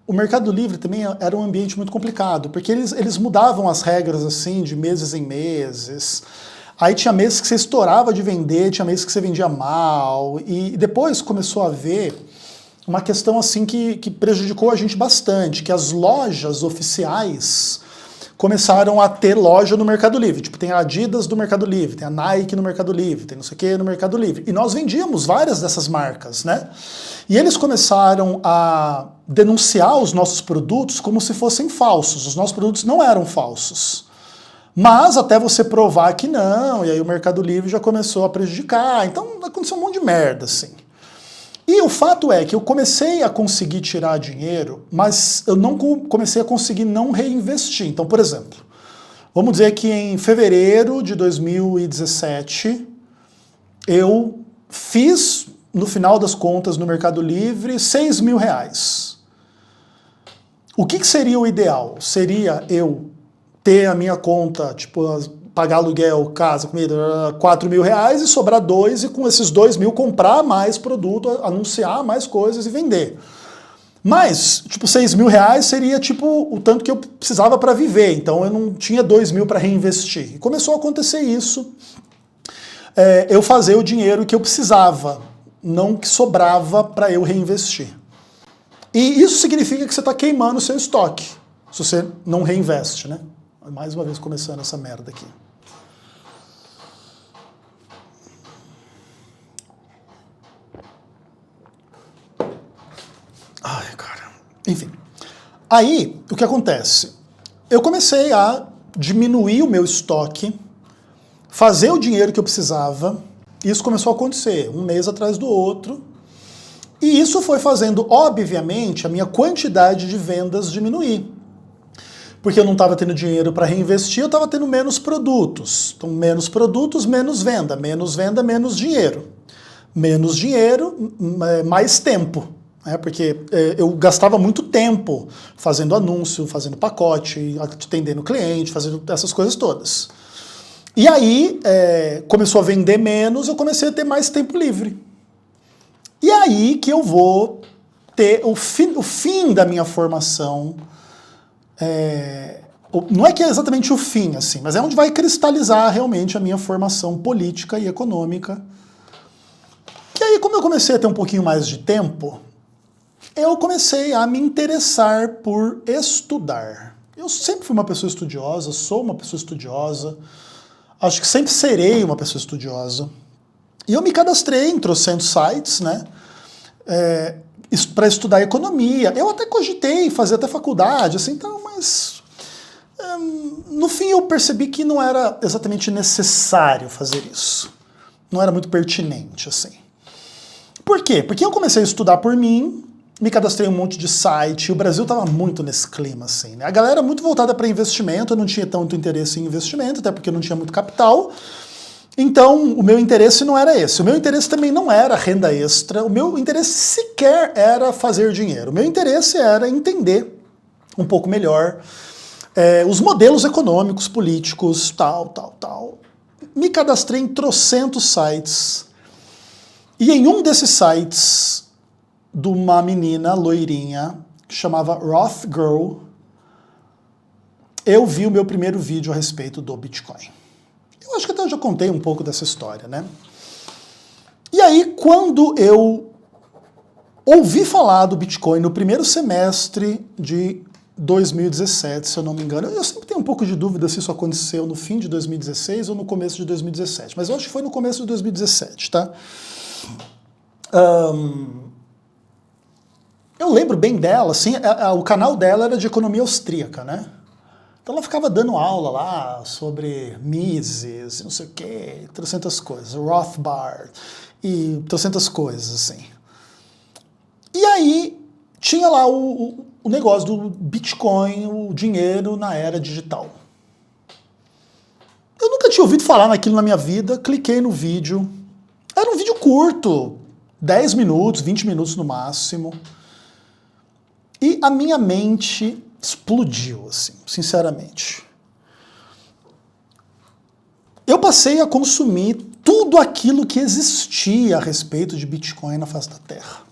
O Mercado Livre também era um ambiente muito complicado, porque eles mudavam as regras assim de meses em meses. Aí tinha meses que você estourava de vender, tinha meses que você vendia mal, e depois começou a haver uma questão assim que prejudicou a gente bastante, que as lojas oficiais começaram a ter loja no Mercado Livre. Tipo, tem a Adidas do Mercado Livre, tem a Nike no Mercado Livre, tem não sei o que no Mercado Livre. E nós vendíamos várias dessas marcas, né? E eles começaram a denunciar os nossos produtos como se fossem falsos. Os nossos produtos não eram falsos. Mas até você provar que não, e aí o Mercado Livre já começou a prejudicar. Então aconteceu um monte de merda, assim. E o fato é que eu comecei a conseguir tirar dinheiro, mas eu não comecei a conseguir não reinvestir. Então, por exemplo, vamos dizer que em fevereiro de 2017, eu fiz, no final das contas, no Mercado Livre, R$6.000. O que seria o ideal? Seria eu ter a minha conta, tipo, pagar aluguel, casa, comida, R$4.000 e sobrar 2 e com esses 2.000 comprar mais produto, anunciar mais coisas e vender. Mas, tipo, R$6.000 seria tipo o tanto que eu precisava para viver, então eu não tinha 2.000 para reinvestir. E começou a acontecer isso, eu fazer o dinheiro que eu precisava, não que sobrava para eu reinvestir. E isso significa que você está queimando o seu estoque, se você não reinveste, né? Mais uma vez começando essa merda aqui. Ai, cara. Enfim. Aí, o que acontece? Eu comecei a diminuir o meu estoque, fazer o dinheiro que eu precisava. Isso começou a acontecer, um mês atrás do outro. E isso foi fazendo, obviamente, a minha quantidade de vendas diminuir. Porque eu não estava tendo dinheiro para reinvestir, eu estava tendo menos produtos. Então, menos produtos, menos venda, menos dinheiro. Menos dinheiro, mais tempo. Porque eu gastava muito tempo fazendo anúncio, fazendo pacote, atendendo cliente, fazendo essas coisas todas. E aí, começou a vender menos, eu comecei a ter mais tempo livre. E aí que eu vou ter o fim da minha formação. Não é que é exatamente o fim, assim, mas é onde vai cristalizar realmente a minha formação política e econômica. Que aí, como eu comecei a ter um pouquinho mais de tempo, eu comecei a me interessar por estudar. Eu sempre fui uma pessoa estudiosa, sou uma pessoa estudiosa, acho que sempre serei uma pessoa estudiosa. E eu me cadastrei em trocentos sites, né? Para estudar economia. Eu até cogitei fazer até faculdade, assim, então, mas no fim eu percebi que não era exatamente necessário fazer isso. Não era muito pertinente, assim. Por quê? Porque eu comecei a estudar por mim, me cadastrei em um monte de site, e o Brasil estava muito nesse clima, assim, né? A galera muito voltada para investimento, eu não tinha tanto interesse em investimento, até porque eu não tinha muito capital. Então, o meu interesse não era esse. O meu interesse também não era renda extra. O meu interesse sequer era fazer dinheiro. O meu interesse era entender um pouco melhor os modelos econômicos, políticos, tal. Me cadastrei em trocentos sites. E em um desses sites, de uma menina loirinha, que chamava Roth Girl, eu vi o meu primeiro vídeo a respeito do Bitcoin. Eu acho que até eu já contei um pouco dessa história, né? E aí, quando eu ouvi falar do Bitcoin no primeiro semestre de 2017, se eu não me engano, eu sempre tenho um pouco de dúvida se isso aconteceu no fim de 2016 ou no começo de 2017, mas eu acho que foi no começo de 2017, tá? Eu lembro bem dela, assim, o canal dela era de economia austríaca, né? Então ela ficava dando aula lá sobre Mises, não sei o quê, trocentas coisas, Rothbard e trocentas coisas, assim. E aí tinha lá o negócio do Bitcoin, o dinheiro na era digital. Eu nunca tinha ouvido falar naquilo na minha vida, cliquei no vídeo. Era um vídeo curto, 10 minutos, 20 minutos no máximo. E a minha mente explodiu, assim, sinceramente. Eu passei a consumir tudo aquilo que existia a respeito de Bitcoin na face da Terra.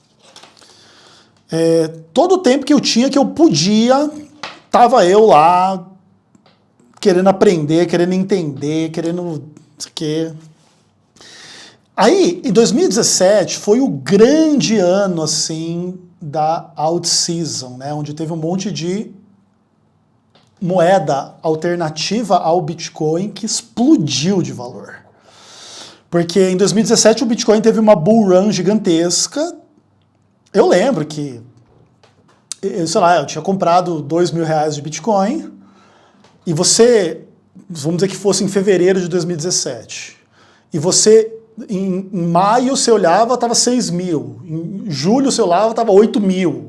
Todo o tempo que eu tinha, que eu podia, estava eu lá, querendo aprender, querendo entender, querendo não sei o quê. Aí, em 2017, foi o grande ano, assim, da alt season, né, onde teve um monte de moeda alternativa ao Bitcoin que explodiu de valor. Porque em 2017 o Bitcoin teve uma bull run gigantesca. Eu lembro que, sei lá, eu tinha comprado R$2.000 de Bitcoin e você, vamos dizer que fosse em fevereiro de 2017, e você, em maio você olhava, estava 6.000, em julho você olhava, estava 8.000,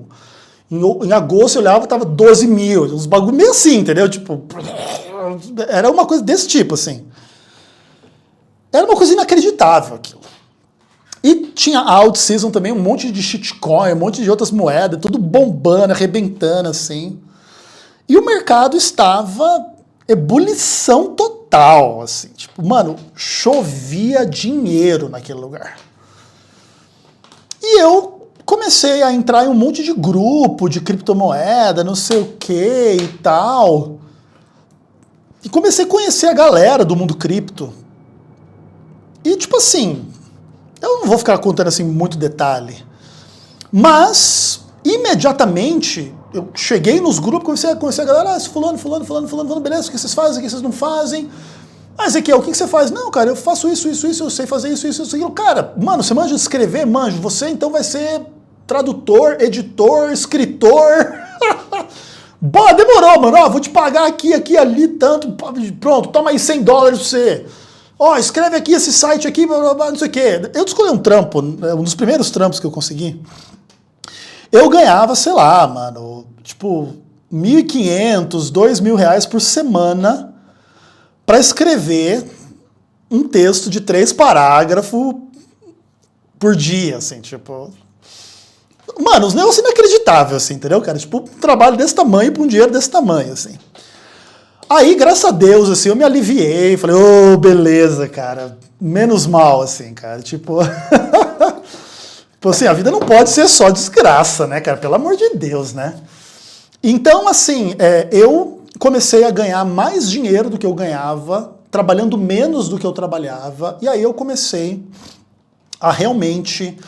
em agosto você olhava, estava 12.000, uns bagulho meio assim, entendeu? Tipo, era uma coisa desse tipo, assim. Era uma coisa inacreditável aquilo. E tinha a alt season também, um monte de shitcoin, um monte de outras moedas, tudo bombando, arrebentando, assim. E o mercado estava ebulição total, assim. Tipo, mano, chovia dinheiro naquele lugar. E eu comecei a entrar em um monte de grupo de criptomoeda, não sei o que e tal. E comecei a conhecer a galera do mundo cripto. E tipo assim, eu não vou ficar contando assim muito detalhe, mas imediatamente eu cheguei nos grupos, comecei a conhecer a galera, fulano, beleza, o que vocês fazem, o que vocês não fazem? Ah, Ezequiel, o que você faz? Não, cara, eu faço isso, eu sei fazer isso. Cara, mano, você manja de escrever? Manjo. Você então vai ser tradutor, editor, escritor. Boa, demorou, mano. Ó, vou te pagar aqui, ali, tanto. Pronto, toma aí $100 pra você. Ó, escreve aqui esse site aqui, não sei o quê. Eu escolhi um trampo, um dos primeiros trampos que eu consegui. Eu ganhava, sei lá, mano, tipo, R$1.500, R$2.000 por semana para escrever um texto de 3 parágrafos por dia, assim, tipo... Mano, os negócios inacreditáveis, assim, entendeu, cara? Tipo, um trabalho desse tamanho pra um dinheiro desse tamanho, assim. Aí, graças a Deus, assim, eu me aliviei, falei, ô, beleza, cara, menos mal, assim, cara, tipo... Tipo assim, a vida não pode ser só desgraça, né, cara, pelo amor de Deus, né? Então, assim, eu comecei a ganhar mais dinheiro do que eu ganhava, trabalhando menos do que eu trabalhava, e aí eu comecei a realmente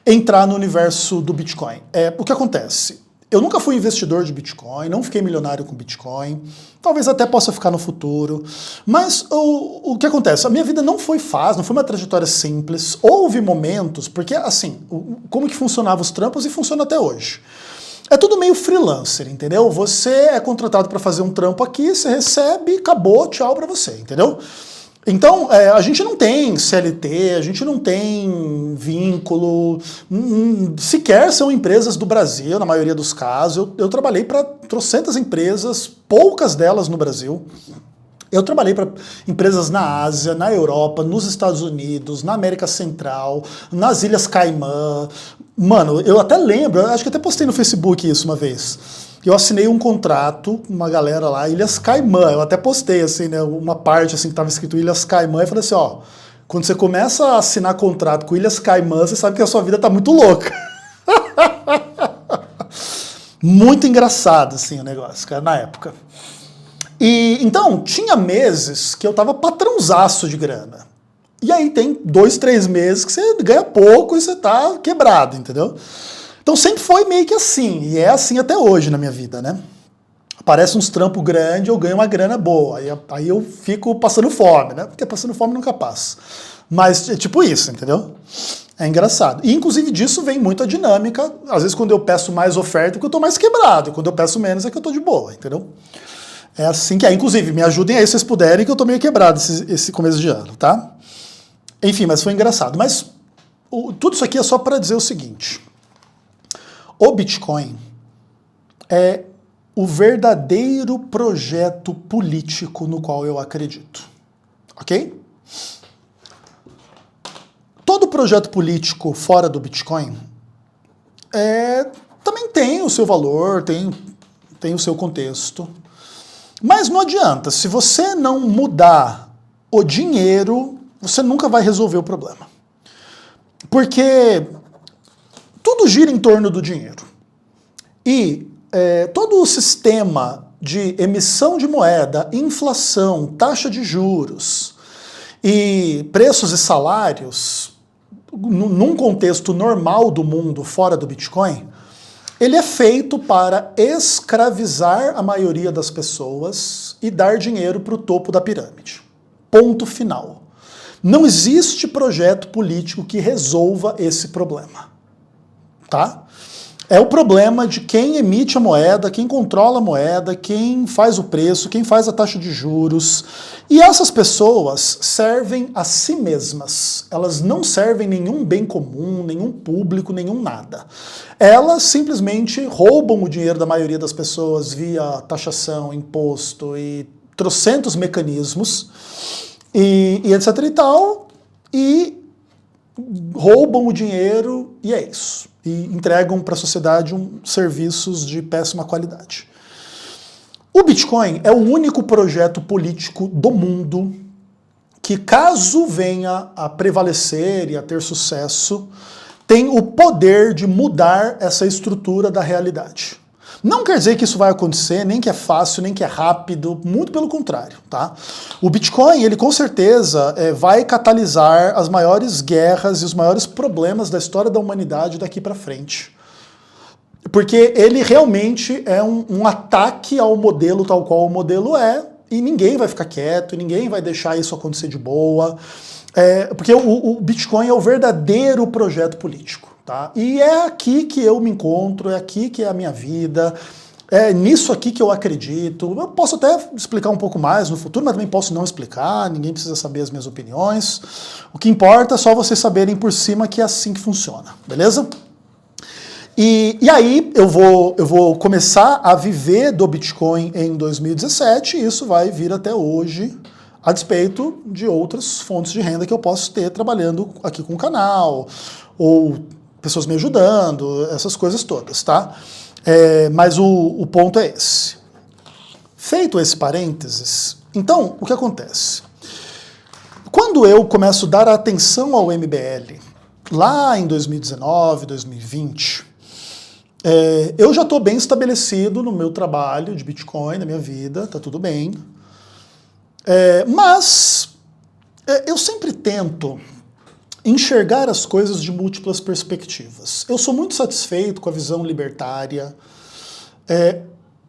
entrar no universo do Bitcoin. O que acontece? Eu nunca fui investidor de Bitcoin, não fiquei milionário com Bitcoin, talvez até possa ficar no futuro, mas o que acontece? A minha vida não foi fácil, não foi uma trajetória simples, houve momentos, porque assim, como que funcionava os trampos e funciona até hoje? É tudo meio freelancer, entendeu? Você é contratado para fazer um trampo aqui, você recebe, acabou, tchau para você, entendeu? Então, a gente não tem CLT, a gente não tem vínculo, sequer são empresas do Brasil, na maioria dos casos. Eu trabalhei para trocentas empresas, poucas delas no Brasil. Eu trabalhei para empresas na Ásia, na Europa, nos Estados Unidos, na América Central, nas Ilhas Caimã. Mano, eu até lembro, acho que até postei no Facebook isso uma vez. eu assinei um contrato com uma galera lá, Ilhas Caimã, eu até postei assim, né, uma parte assim que estava escrito Ilhas Caimã, e falei assim, ó, quando você começa a assinar contrato com Ilhas Caimã, você sabe que a sua vida tá muito louca. Muito engraçado assim o negócio, cara, na época. E então, tinha meses que eu tava patrãozaço de grana. E aí tem 2, 3 meses que você ganha pouco e você tá quebrado, entendeu? Então sempre foi meio que assim, e é assim até hoje na minha vida, né? Aparece uns trampos grandes, eu ganho uma grana boa, aí eu fico passando fome, né? Porque passando fome nunca passa. Mas é tipo isso, entendeu? É engraçado. E inclusive disso vem muito a dinâmica, às vezes quando eu peço mais oferta é porque eu tô mais quebrado, e quando eu peço menos é que eu tô de boa, entendeu? É assim que é. Inclusive, me ajudem aí se vocês puderem, que eu tô meio quebrado esse começo de ano, tá? Enfim, mas foi engraçado. Mas tudo isso aqui é só para dizer o seguinte. O Bitcoin é o verdadeiro projeto político no qual eu acredito. Ok? Todo projeto político fora do Bitcoin também tem o seu valor, tem o seu contexto. Mas não adianta, se você não mudar o dinheiro, você nunca vai resolver o problema. Porque tudo gira em torno do dinheiro. E todo o sistema de emissão de moeda, inflação, taxa de juros e preços e salários, num contexto normal do mundo fora do Bitcoin, ele é feito para escravizar a maioria das pessoas e dar dinheiro para o topo da pirâmide. Ponto final. Não existe projeto político que resolva esse problema. Tá? É o problema de quem emite a moeda, quem controla a moeda, quem faz o preço, quem faz a taxa de juros. E essas pessoas servem a si mesmas. Elas não servem nenhum bem comum, nenhum público, nenhum nada. Elas simplesmente roubam o dinheiro da maioria das pessoas via taxação, imposto e trocentos mecanismos e etc e tal, e roubam o dinheiro e é isso. E entregam para a sociedade serviços de péssima qualidade. O Bitcoin é o único projeto político do mundo que, caso venha a prevalecer e a ter sucesso, tem o poder de mudar essa estrutura da realidade. Não quer dizer que isso vai acontecer, nem que é fácil, nem que é rápido, muito pelo contrário, tá? O Bitcoin, ele com certeza vai catalisar as maiores guerras e os maiores problemas da história da humanidade daqui para frente. Porque ele realmente é um ataque ao modelo tal qual o modelo é, e ninguém vai ficar quieto, ninguém vai deixar isso acontecer de boa, porque o Bitcoin é o verdadeiro projeto político. Tá? E é aqui que eu me encontro, é aqui que é a minha vida, é nisso aqui que eu acredito. Eu posso até explicar um pouco mais no futuro, mas também posso não explicar, ninguém precisa saber as minhas opiniões. O que importa é só vocês saberem por cima que é assim que funciona, beleza? E aí eu vou começar a viver do Bitcoin em 2017 e isso vai vir até hoje, a despeito de outras fontes de renda que eu posso ter trabalhando aqui com o canal, ou pessoas me ajudando, essas coisas todas, tá? Mas o ponto é esse. Feito esse parênteses, então, o que acontece? Quando eu começo a dar atenção ao MBL, lá em 2019, 2020, eu já estou bem estabelecido no meu trabalho de Bitcoin, na minha vida, tá tudo bem. Mas eu sempre tento enxergar as coisas de múltiplas perspectivas. Eu sou muito satisfeito com a visão libertária,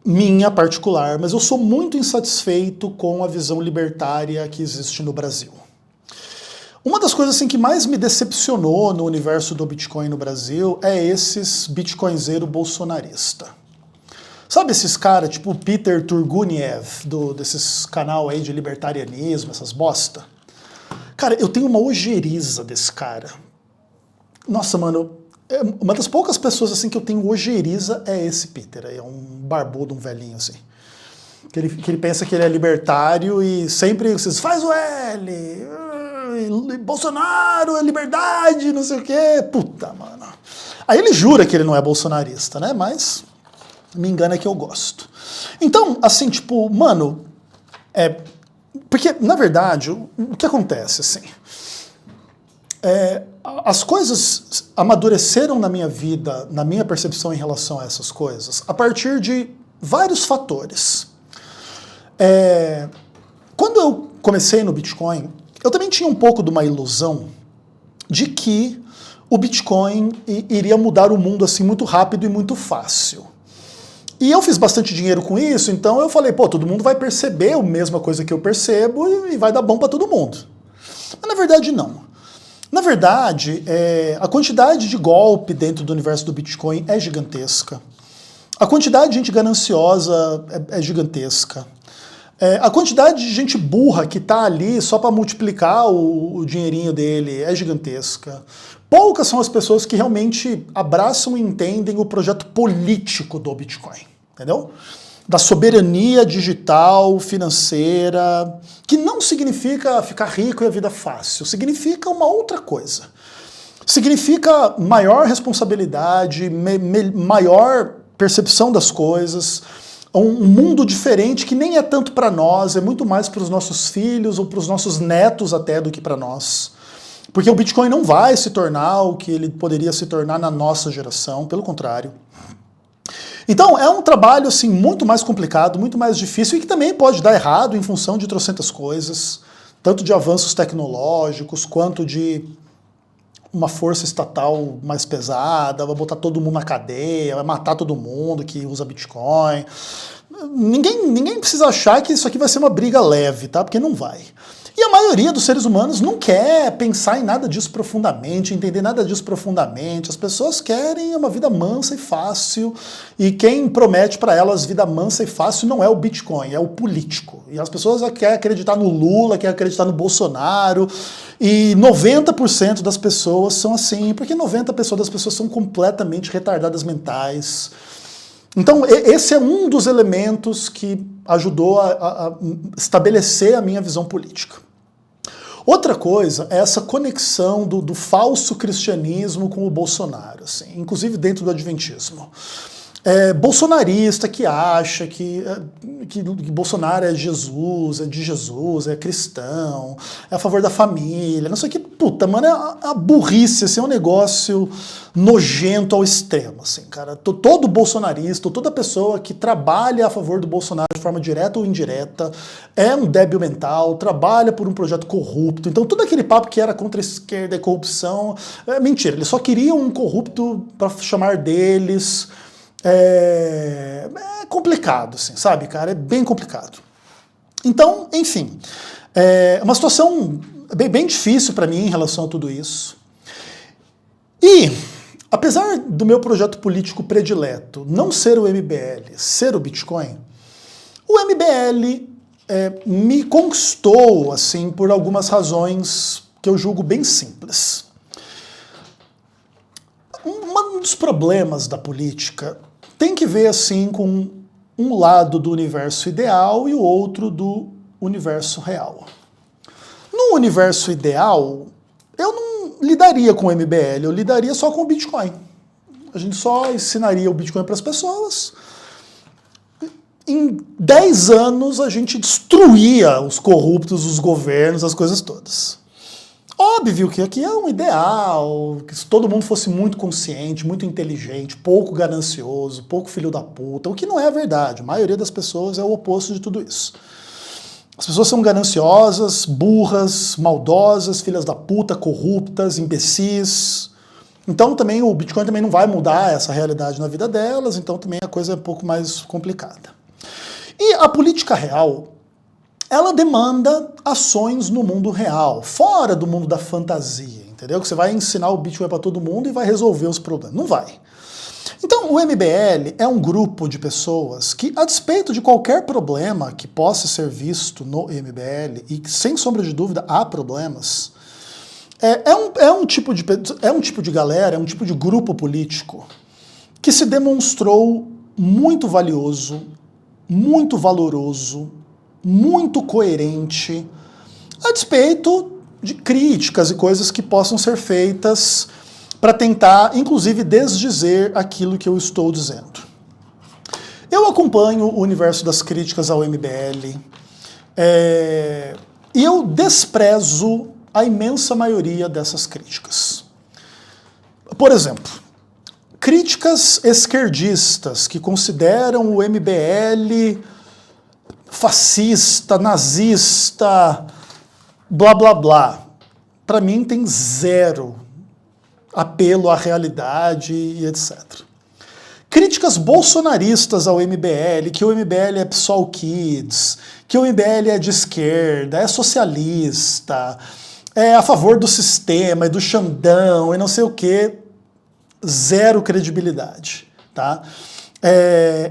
minha particular, mas eu sou muito insatisfeito com a visão libertária que existe no Brasil. Uma das coisas assim, que mais me decepcionou no universo do Bitcoin no Brasil é esses bitcoinzeiro bolsonarista. Sabe esses caras, tipo o Peter Turguniev, desses canal aí de libertarianismo, essas bosta? Cara, eu tenho uma ojeriza desse cara. Nossa, mano, uma das poucas pessoas assim que eu tenho ojeriza é esse Peter. É um barbudo, um velhinho assim. Que ele pensa que ele é libertário e sempre faz o L, Bolsonaro é liberdade, não sei o quê. Puta, mano. Aí ele jura que ele não é bolsonarista, né? Mas Me engana que eu gosto. Então, assim, tipo, mano, porque, na verdade, o que acontece, assim, as coisas amadureceram na minha vida, na minha percepção em relação a essas coisas, a partir de vários fatores. Quando eu comecei no Bitcoin, eu também tinha um pouco de uma ilusão de que o Bitcoin iria mudar o mundo assim muito rápido e muito fácil. E eu fiz bastante dinheiro com isso, então eu falei, pô, todo mundo vai perceber a mesma coisa que eu percebo e vai dar bom para todo mundo. Mas na verdade não. Na verdade, a quantidade de golpe dentro do universo do Bitcoin é gigantesca. A quantidade de gente gananciosa é gigantesca. A quantidade de gente burra que está ali só para multiplicar o dinheirinho dele é gigantesca. Poucas são as pessoas que realmente abraçam e entendem o projeto político do Bitcoin, entendeu? Da soberania digital, financeira, que não significa ficar rico e a vida fácil, significa uma outra coisa. Significa maior responsabilidade, maior percepção das coisas, um mundo diferente que nem é tanto para nós, é muito mais para os nossos filhos ou para os nossos netos até do que para nós. Porque o Bitcoin não vai se tornar o que ele poderia se tornar na nossa geração, pelo contrário. Então é um trabalho assim, muito mais complicado, muito mais difícil e que também pode dar errado em função de trocentas coisas, tanto de avanços tecnológicos quanto de uma força estatal mais pesada, vai botar todo mundo na cadeia, vai matar todo mundo que usa Bitcoin. Ninguém precisa achar que isso aqui vai ser uma briga leve, tá? Porque não vai. E a maioria dos seres humanos não quer pensar em nada disso profundamente, entender nada disso profundamente. As pessoas querem uma vida mansa e fácil, e quem promete para elas vida mansa e fácil não é o Bitcoin, é o político. E as pessoas querem acreditar no Lula, querem acreditar no Bolsonaro, e 90% das pessoas são assim, porque 90% das pessoas são completamente retardadas mentais. Então, esse é um dos elementos que ajudou a estabelecer a minha visão política. Outra coisa é essa conexão do falso cristianismo com o Bolsonaro, assim, inclusive dentro do adventismo. Bolsonarista que acha que Bolsonaro é Jesus, é cristão, é a favor da família, não sei o que. Puta, mano, a burrice, assim, é um negócio nojento ao extremo, assim, cara. Todo bolsonarista, toda pessoa que trabalha a favor do Bolsonaro de forma direta ou indireta é um débil mental, trabalha por um projeto corrupto. Então todo aquele papo que era contra a esquerda e corrupção, é mentira. Eles só queriam um corrupto para chamar deles. É complicado, assim, sabe, cara? É bem complicado. Então, enfim, é uma situação bem difícil para mim em relação a tudo isso. E, apesar do meu projeto político predileto não ser o MBL, ser o Bitcoin, o MBL me conquistou, assim, por algumas razões que eu julgo bem simples. Um dos problemas da política tem que ver assim com um lado do universo ideal e o outro do universo real. No universo ideal, eu não lidaria com o MBL, eu lidaria só com o Bitcoin. A gente só ensinaria o Bitcoin para as pessoas. Em 10 anos a gente destruía os corruptos, os governos, as coisas todas. Óbvio que aqui é um ideal, que se todo mundo fosse muito consciente, muito inteligente, pouco ganancioso, pouco filho da puta, o que não é a verdade. A maioria das pessoas é o oposto de tudo isso. As pessoas são gananciosas, burras, maldosas, filhas da puta, corruptas, imbecis. Então também o Bitcoin também não vai mudar essa realidade na vida delas, então também a coisa é um pouco mais complicada. E a política real, ela demanda ações no mundo real, fora do mundo da fantasia, entendeu? Que você vai ensinar o Bitcoin para todo mundo e vai resolver os problemas. Não vai. Então, o MBL é um grupo de pessoas que, a despeito de qualquer problema que possa ser visto no MBL, e que, sem sombra de dúvida, há problemas, é um tipo de galera, é um tipo de grupo político que se demonstrou muito valioso, muito valoroso, muito coerente, a despeito de críticas e coisas que possam ser feitas para tentar, inclusive, desdizer aquilo que eu estou dizendo. Eu acompanho o universo das críticas ao MBL e eu desprezo a imensa maioria dessas críticas. Por exemplo, críticas esquerdistas que consideram o MBL fascista, nazista, blá blá blá. Para mim tem zero apelo à realidade e etc. Críticas bolsonaristas ao MBL, que o MBL é PSOL Kids, que o MBL é de esquerda, é socialista, é a favor do sistema e do Xandão e não sei o quê, zero credibilidade, tá?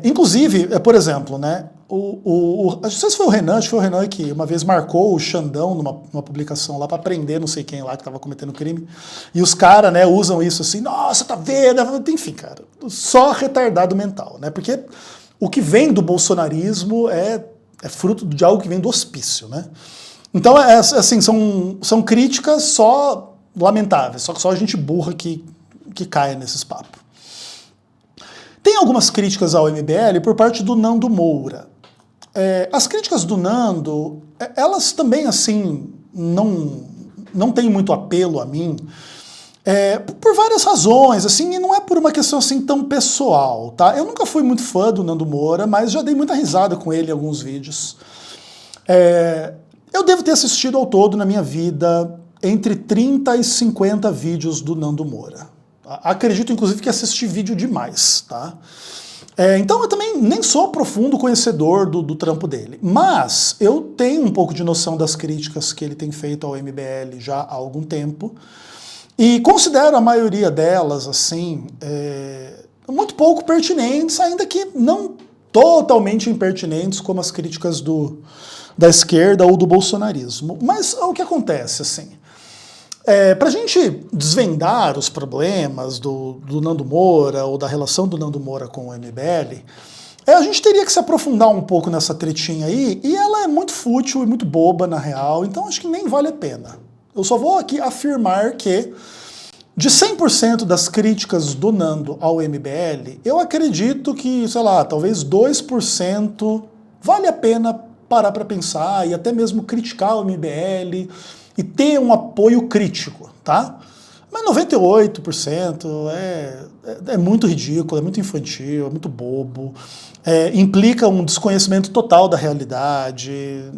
Inclusive, por exemplo, né, não sei se foi o Renan, acho que foi o Renan que uma vez marcou o Xandão numa publicação lá para prender não sei quem lá que estava cometendo crime, e os caras, né, usam isso assim, nossa, tá vendo? Enfim, cara, só retardado mental, né, porque o que vem do bolsonarismo é fruto de algo que vem do hospício, né. Então, assim, são críticas só lamentáveis, só gente burra que cai nesses papos. Tem algumas críticas ao MBL por parte do Nando Moura. As críticas do Nando, elas também, assim, não têm muito apelo a mim, por várias razões, assim, e não é por uma questão assim tão pessoal, tá? Eu nunca fui muito fã do Nando Moura, mas já dei muita risada com ele em alguns vídeos. Eu devo ter assistido ao todo na minha vida entre 30 e 50 vídeos do Nando Moura. Acredito, inclusive, que assisti vídeo demais, tá? Então eu também nem sou profundo conhecedor do trampo dele, mas eu tenho um pouco de noção das críticas que ele tem feito ao MBL já há algum tempo, e considero a maioria delas, assim, muito pouco pertinentes, ainda que não totalmente impertinentes, como as críticas da esquerda ou do bolsonarismo. Mas o que acontece, assim, para a gente desvendar os problemas do Nando Moura ou da relação do Nando Moura com o MBL, a gente teria que se aprofundar um pouco nessa tretinha aí, e ela é muito fútil e muito boba na real, então acho que nem vale a pena. Eu só vou aqui afirmar que de 100% das críticas do Nando ao MBL, eu acredito que, sei lá, talvez 2% vale a pena parar para pensar e até mesmo criticar o MBL e ter um apoio crítico, tá? Mas 98% é muito ridículo, é muito infantil, é muito bobo, implica um desconhecimento total da realidade,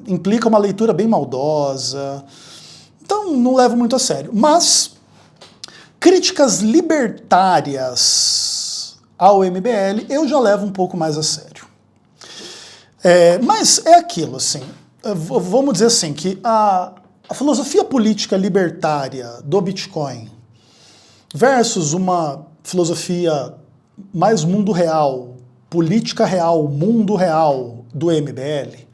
implica uma leitura bem maldosa, então não levo muito a sério. Mas críticas libertárias ao MBL eu já levo um pouco mais a sério. Mas é aquilo, assim, vamos dizer assim, que a filosofia política libertária do Bitcoin versus uma filosofia mais mundo real, política real, mundo real do MBL,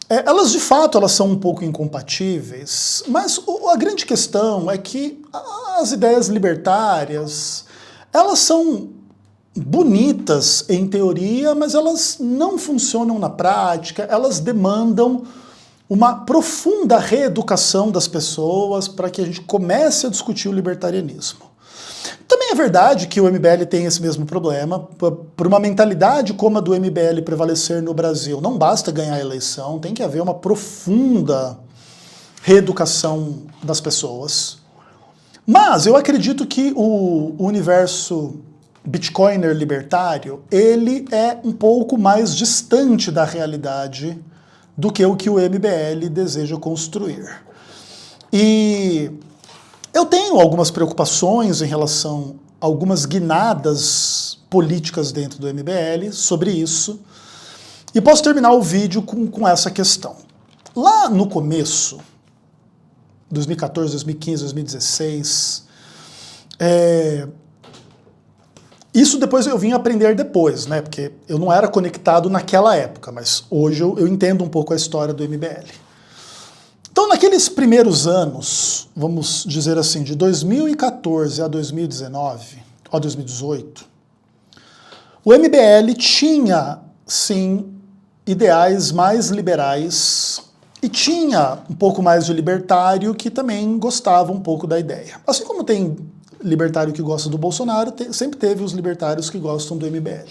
elas de fato elas são um pouco incompatíveis, mas a grande questão é que as ideias libertárias, elas são bonitas em teoria, mas elas não funcionam na prática, elas demandam uma profunda reeducação das pessoas para que a gente comece a discutir o libertarianismo. Também é verdade que o MBL tem esse mesmo problema. Por uma mentalidade como a do MBL prevalecer no Brasil, não basta ganhar a eleição, tem que haver uma profunda reeducação das pessoas. Mas eu acredito que o universo bitcoiner libertário, ele é um pouco mais distante da realidade do que o MBL deseja construir. E eu tenho algumas preocupações em relação a algumas guinadas políticas dentro do MBL sobre isso, e posso terminar o vídeo com essa questão. Lá no começo, 2014, 2015, 2016, isso depois eu vim aprender depois, né? Porque eu não era conectado naquela época, mas hoje eu entendo um pouco a história do MBL. Então, naqueles primeiros anos, vamos dizer assim, de 2014 a 2019, ou 2018, o MBL tinha, sim, ideais mais liberais e tinha um pouco mais de libertário que também gostava um pouco da ideia. Assim como tem libertário que gosta do Bolsonaro, sempre teve os libertários que gostam do MBL.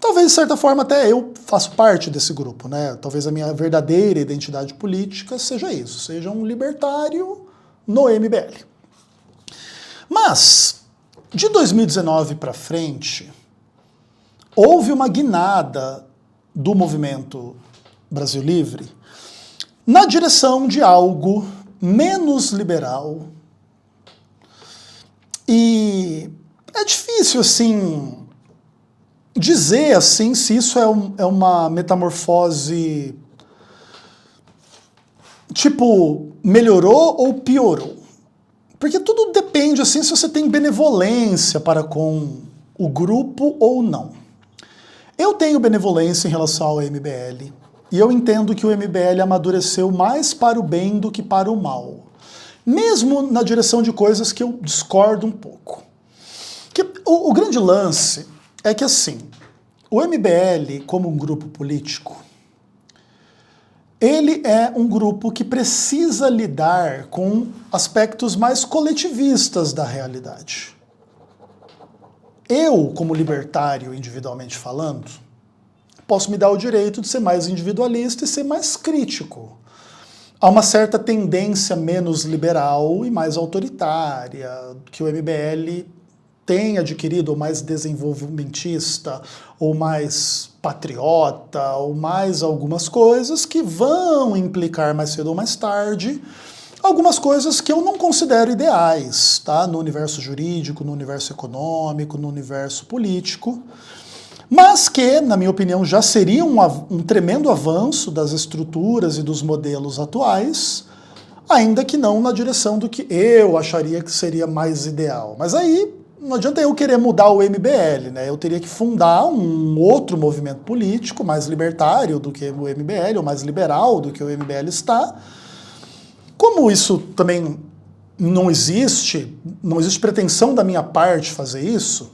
Talvez, de certa forma, até eu faço parte desse grupo, né? Talvez a minha verdadeira identidade política seja isso, seja um libertário no MBL. Mas, de 2019 para frente, houve uma guinada do movimento Brasil Livre na direção de algo menos liberal. E é difícil, assim, dizer assim se isso é uma metamorfose tipo melhorou ou piorou. Porque tudo depende assim se você tem benevolência para com o grupo ou não. Eu tenho benevolência em relação ao MBL e eu entendo que o MBL amadureceu mais para o bem do que para o mal. Mesmo na direção de coisas que eu discordo um pouco. O grande lance é que, assim, o MBL, como um grupo político, ele é um grupo que precisa lidar com aspectos mais coletivistas da realidade. Eu, como libertário, individualmente falando, posso me dar o direito de ser mais individualista e ser mais crítico. Há uma certa tendência menos liberal e mais autoritária, que o MBL tem adquirido, ou mais desenvolvimentista, ou mais patriota, ou mais algumas coisas que vão implicar mais cedo ou mais tarde algumas coisas que eu não considero ideais, tá? No universo jurídico, no universo econômico, no universo político, mas que, na minha opinião, já seria um tremendo avanço das estruturas e dos modelos atuais, ainda que não na direção do que eu acharia que seria mais ideal. Mas aí não adianta eu querer mudar o MBL, né? Eu teria que fundar um outro movimento político mais libertário do que o MBL, ou mais liberal do que o MBL está. Como isso também não existe pretensão da minha parte fazer isso,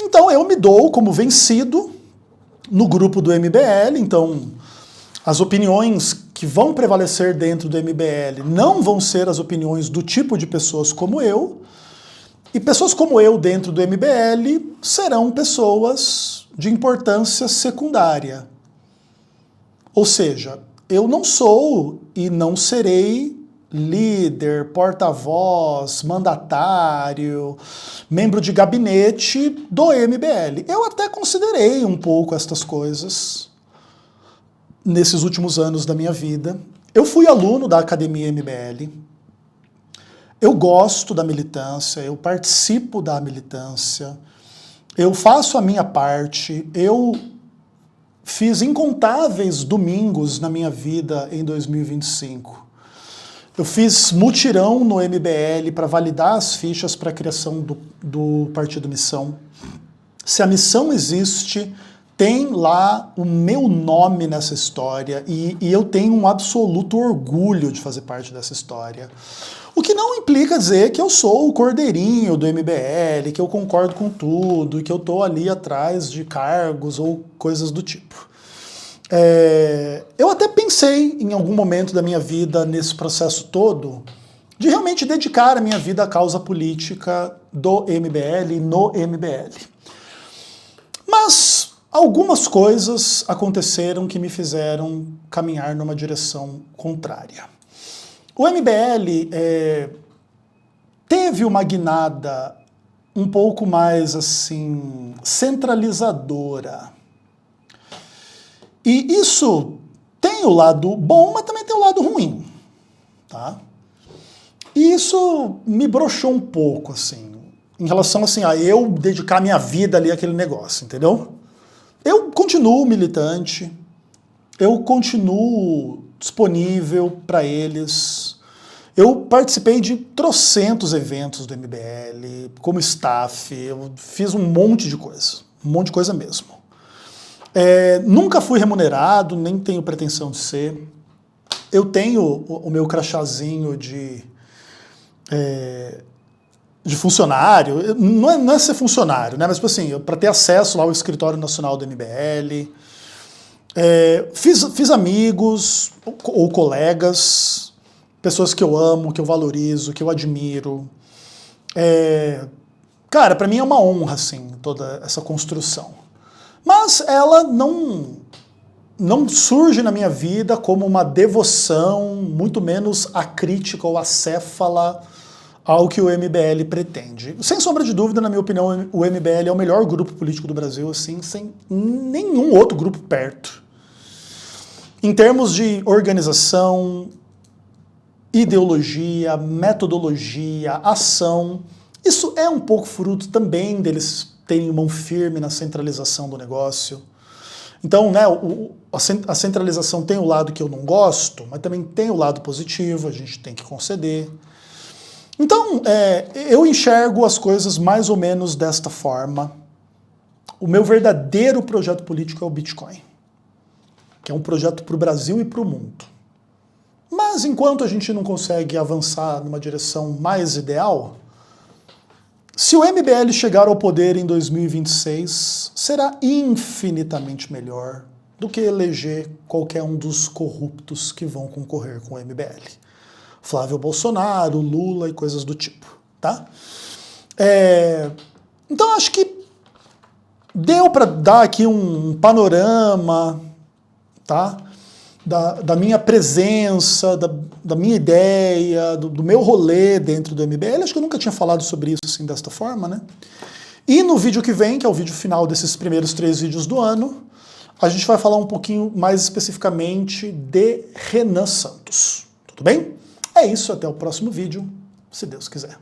então eu me dou como vencido no grupo do MBL, então as opiniões que vão prevalecer dentro do MBL não vão ser as opiniões do tipo de pessoas como eu, e pessoas como eu dentro do MBL serão pessoas de importância secundária. Ou seja, eu não sou e não serei líder, porta-voz, mandatário, membro de gabinete do MBL. Eu até considerei um pouco estas coisas nesses últimos anos da minha vida. Eu fui aluno da Academia MBL, eu gosto da militância, eu participo da militância, eu faço a minha parte, eu fiz incontáveis domingos na minha vida em 2025. Eu fiz mutirão no MBL para validar as fichas para a criação do Partido Missão. Se a missão existe, tem lá o meu nome nessa história e eu tenho um absoluto orgulho de fazer parte dessa história. O que não implica dizer que eu sou o cordeirinho do MBL, que eu concordo com tudo, que eu estou ali atrás de cargos ou coisas do tipo. Eu até pensei em algum momento da minha vida, nesse processo todo, de realmente dedicar a minha vida à causa política do MBL e no MBL. Mas algumas coisas aconteceram que me fizeram caminhar numa direção contrária. O MBL teve uma guinada um pouco mais assim centralizadora. E isso tem o lado bom, mas também tem o lado ruim, tá? E isso me broxou um pouco, assim, em relação assim, a eu dedicar minha vida ali àquele negócio, entendeu? Eu continuo militante, eu continuo disponível para eles. Eu participei de trocentos eventos do MBL, como staff, eu fiz um monte de coisa mesmo. Nunca fui remunerado, nem tenho pretensão de ser. Eu tenho o meu crachazinho de funcionário, não é ser funcionário, né? Mas tipo assim, para ter acesso lá ao escritório nacional do MBL. Fiz amigos ou colegas, pessoas que eu amo, que eu valorizo, que eu admiro. Cara, para mim é uma honra, assim, toda essa construção. Mas ela não surge na minha vida como uma devoção, muito menos acrítica ou acéfala ao que o MBL pretende. Sem sombra de dúvida, na minha opinião, o MBL é o melhor grupo político do Brasil, assim, sem nenhum outro grupo perto. Em termos de organização, ideologia, metodologia, ação, isso é um pouco fruto também deles terem mão firme na centralização do negócio. Então, né, a centralização tem o lado que eu não gosto, mas também tem o lado positivo, a gente tem que conceder. Então, eu enxergo as coisas mais ou menos desta forma. O meu verdadeiro projeto político é o Bitcoin, que é um projeto para o Brasil e para o mundo. Mas enquanto a gente não consegue avançar numa direção mais ideal, se o MBL chegar ao poder em 2026, será infinitamente melhor do que eleger qualquer um dos corruptos que vão concorrer com o MBL. Flávio Bolsonaro, Lula e coisas do tipo, tá? Então acho que deu para dar aqui um panorama, tá? Da minha presença, da minha ideia, do meu rolê dentro do MBL. Acho que eu nunca tinha falado sobre isso assim, desta forma, né? E no vídeo que vem, que é o vídeo final desses primeiros 3 vídeos do ano, a gente vai falar um pouquinho mais especificamente de Renan Santos. Tudo bem? É isso, até o próximo vídeo, se Deus quiser.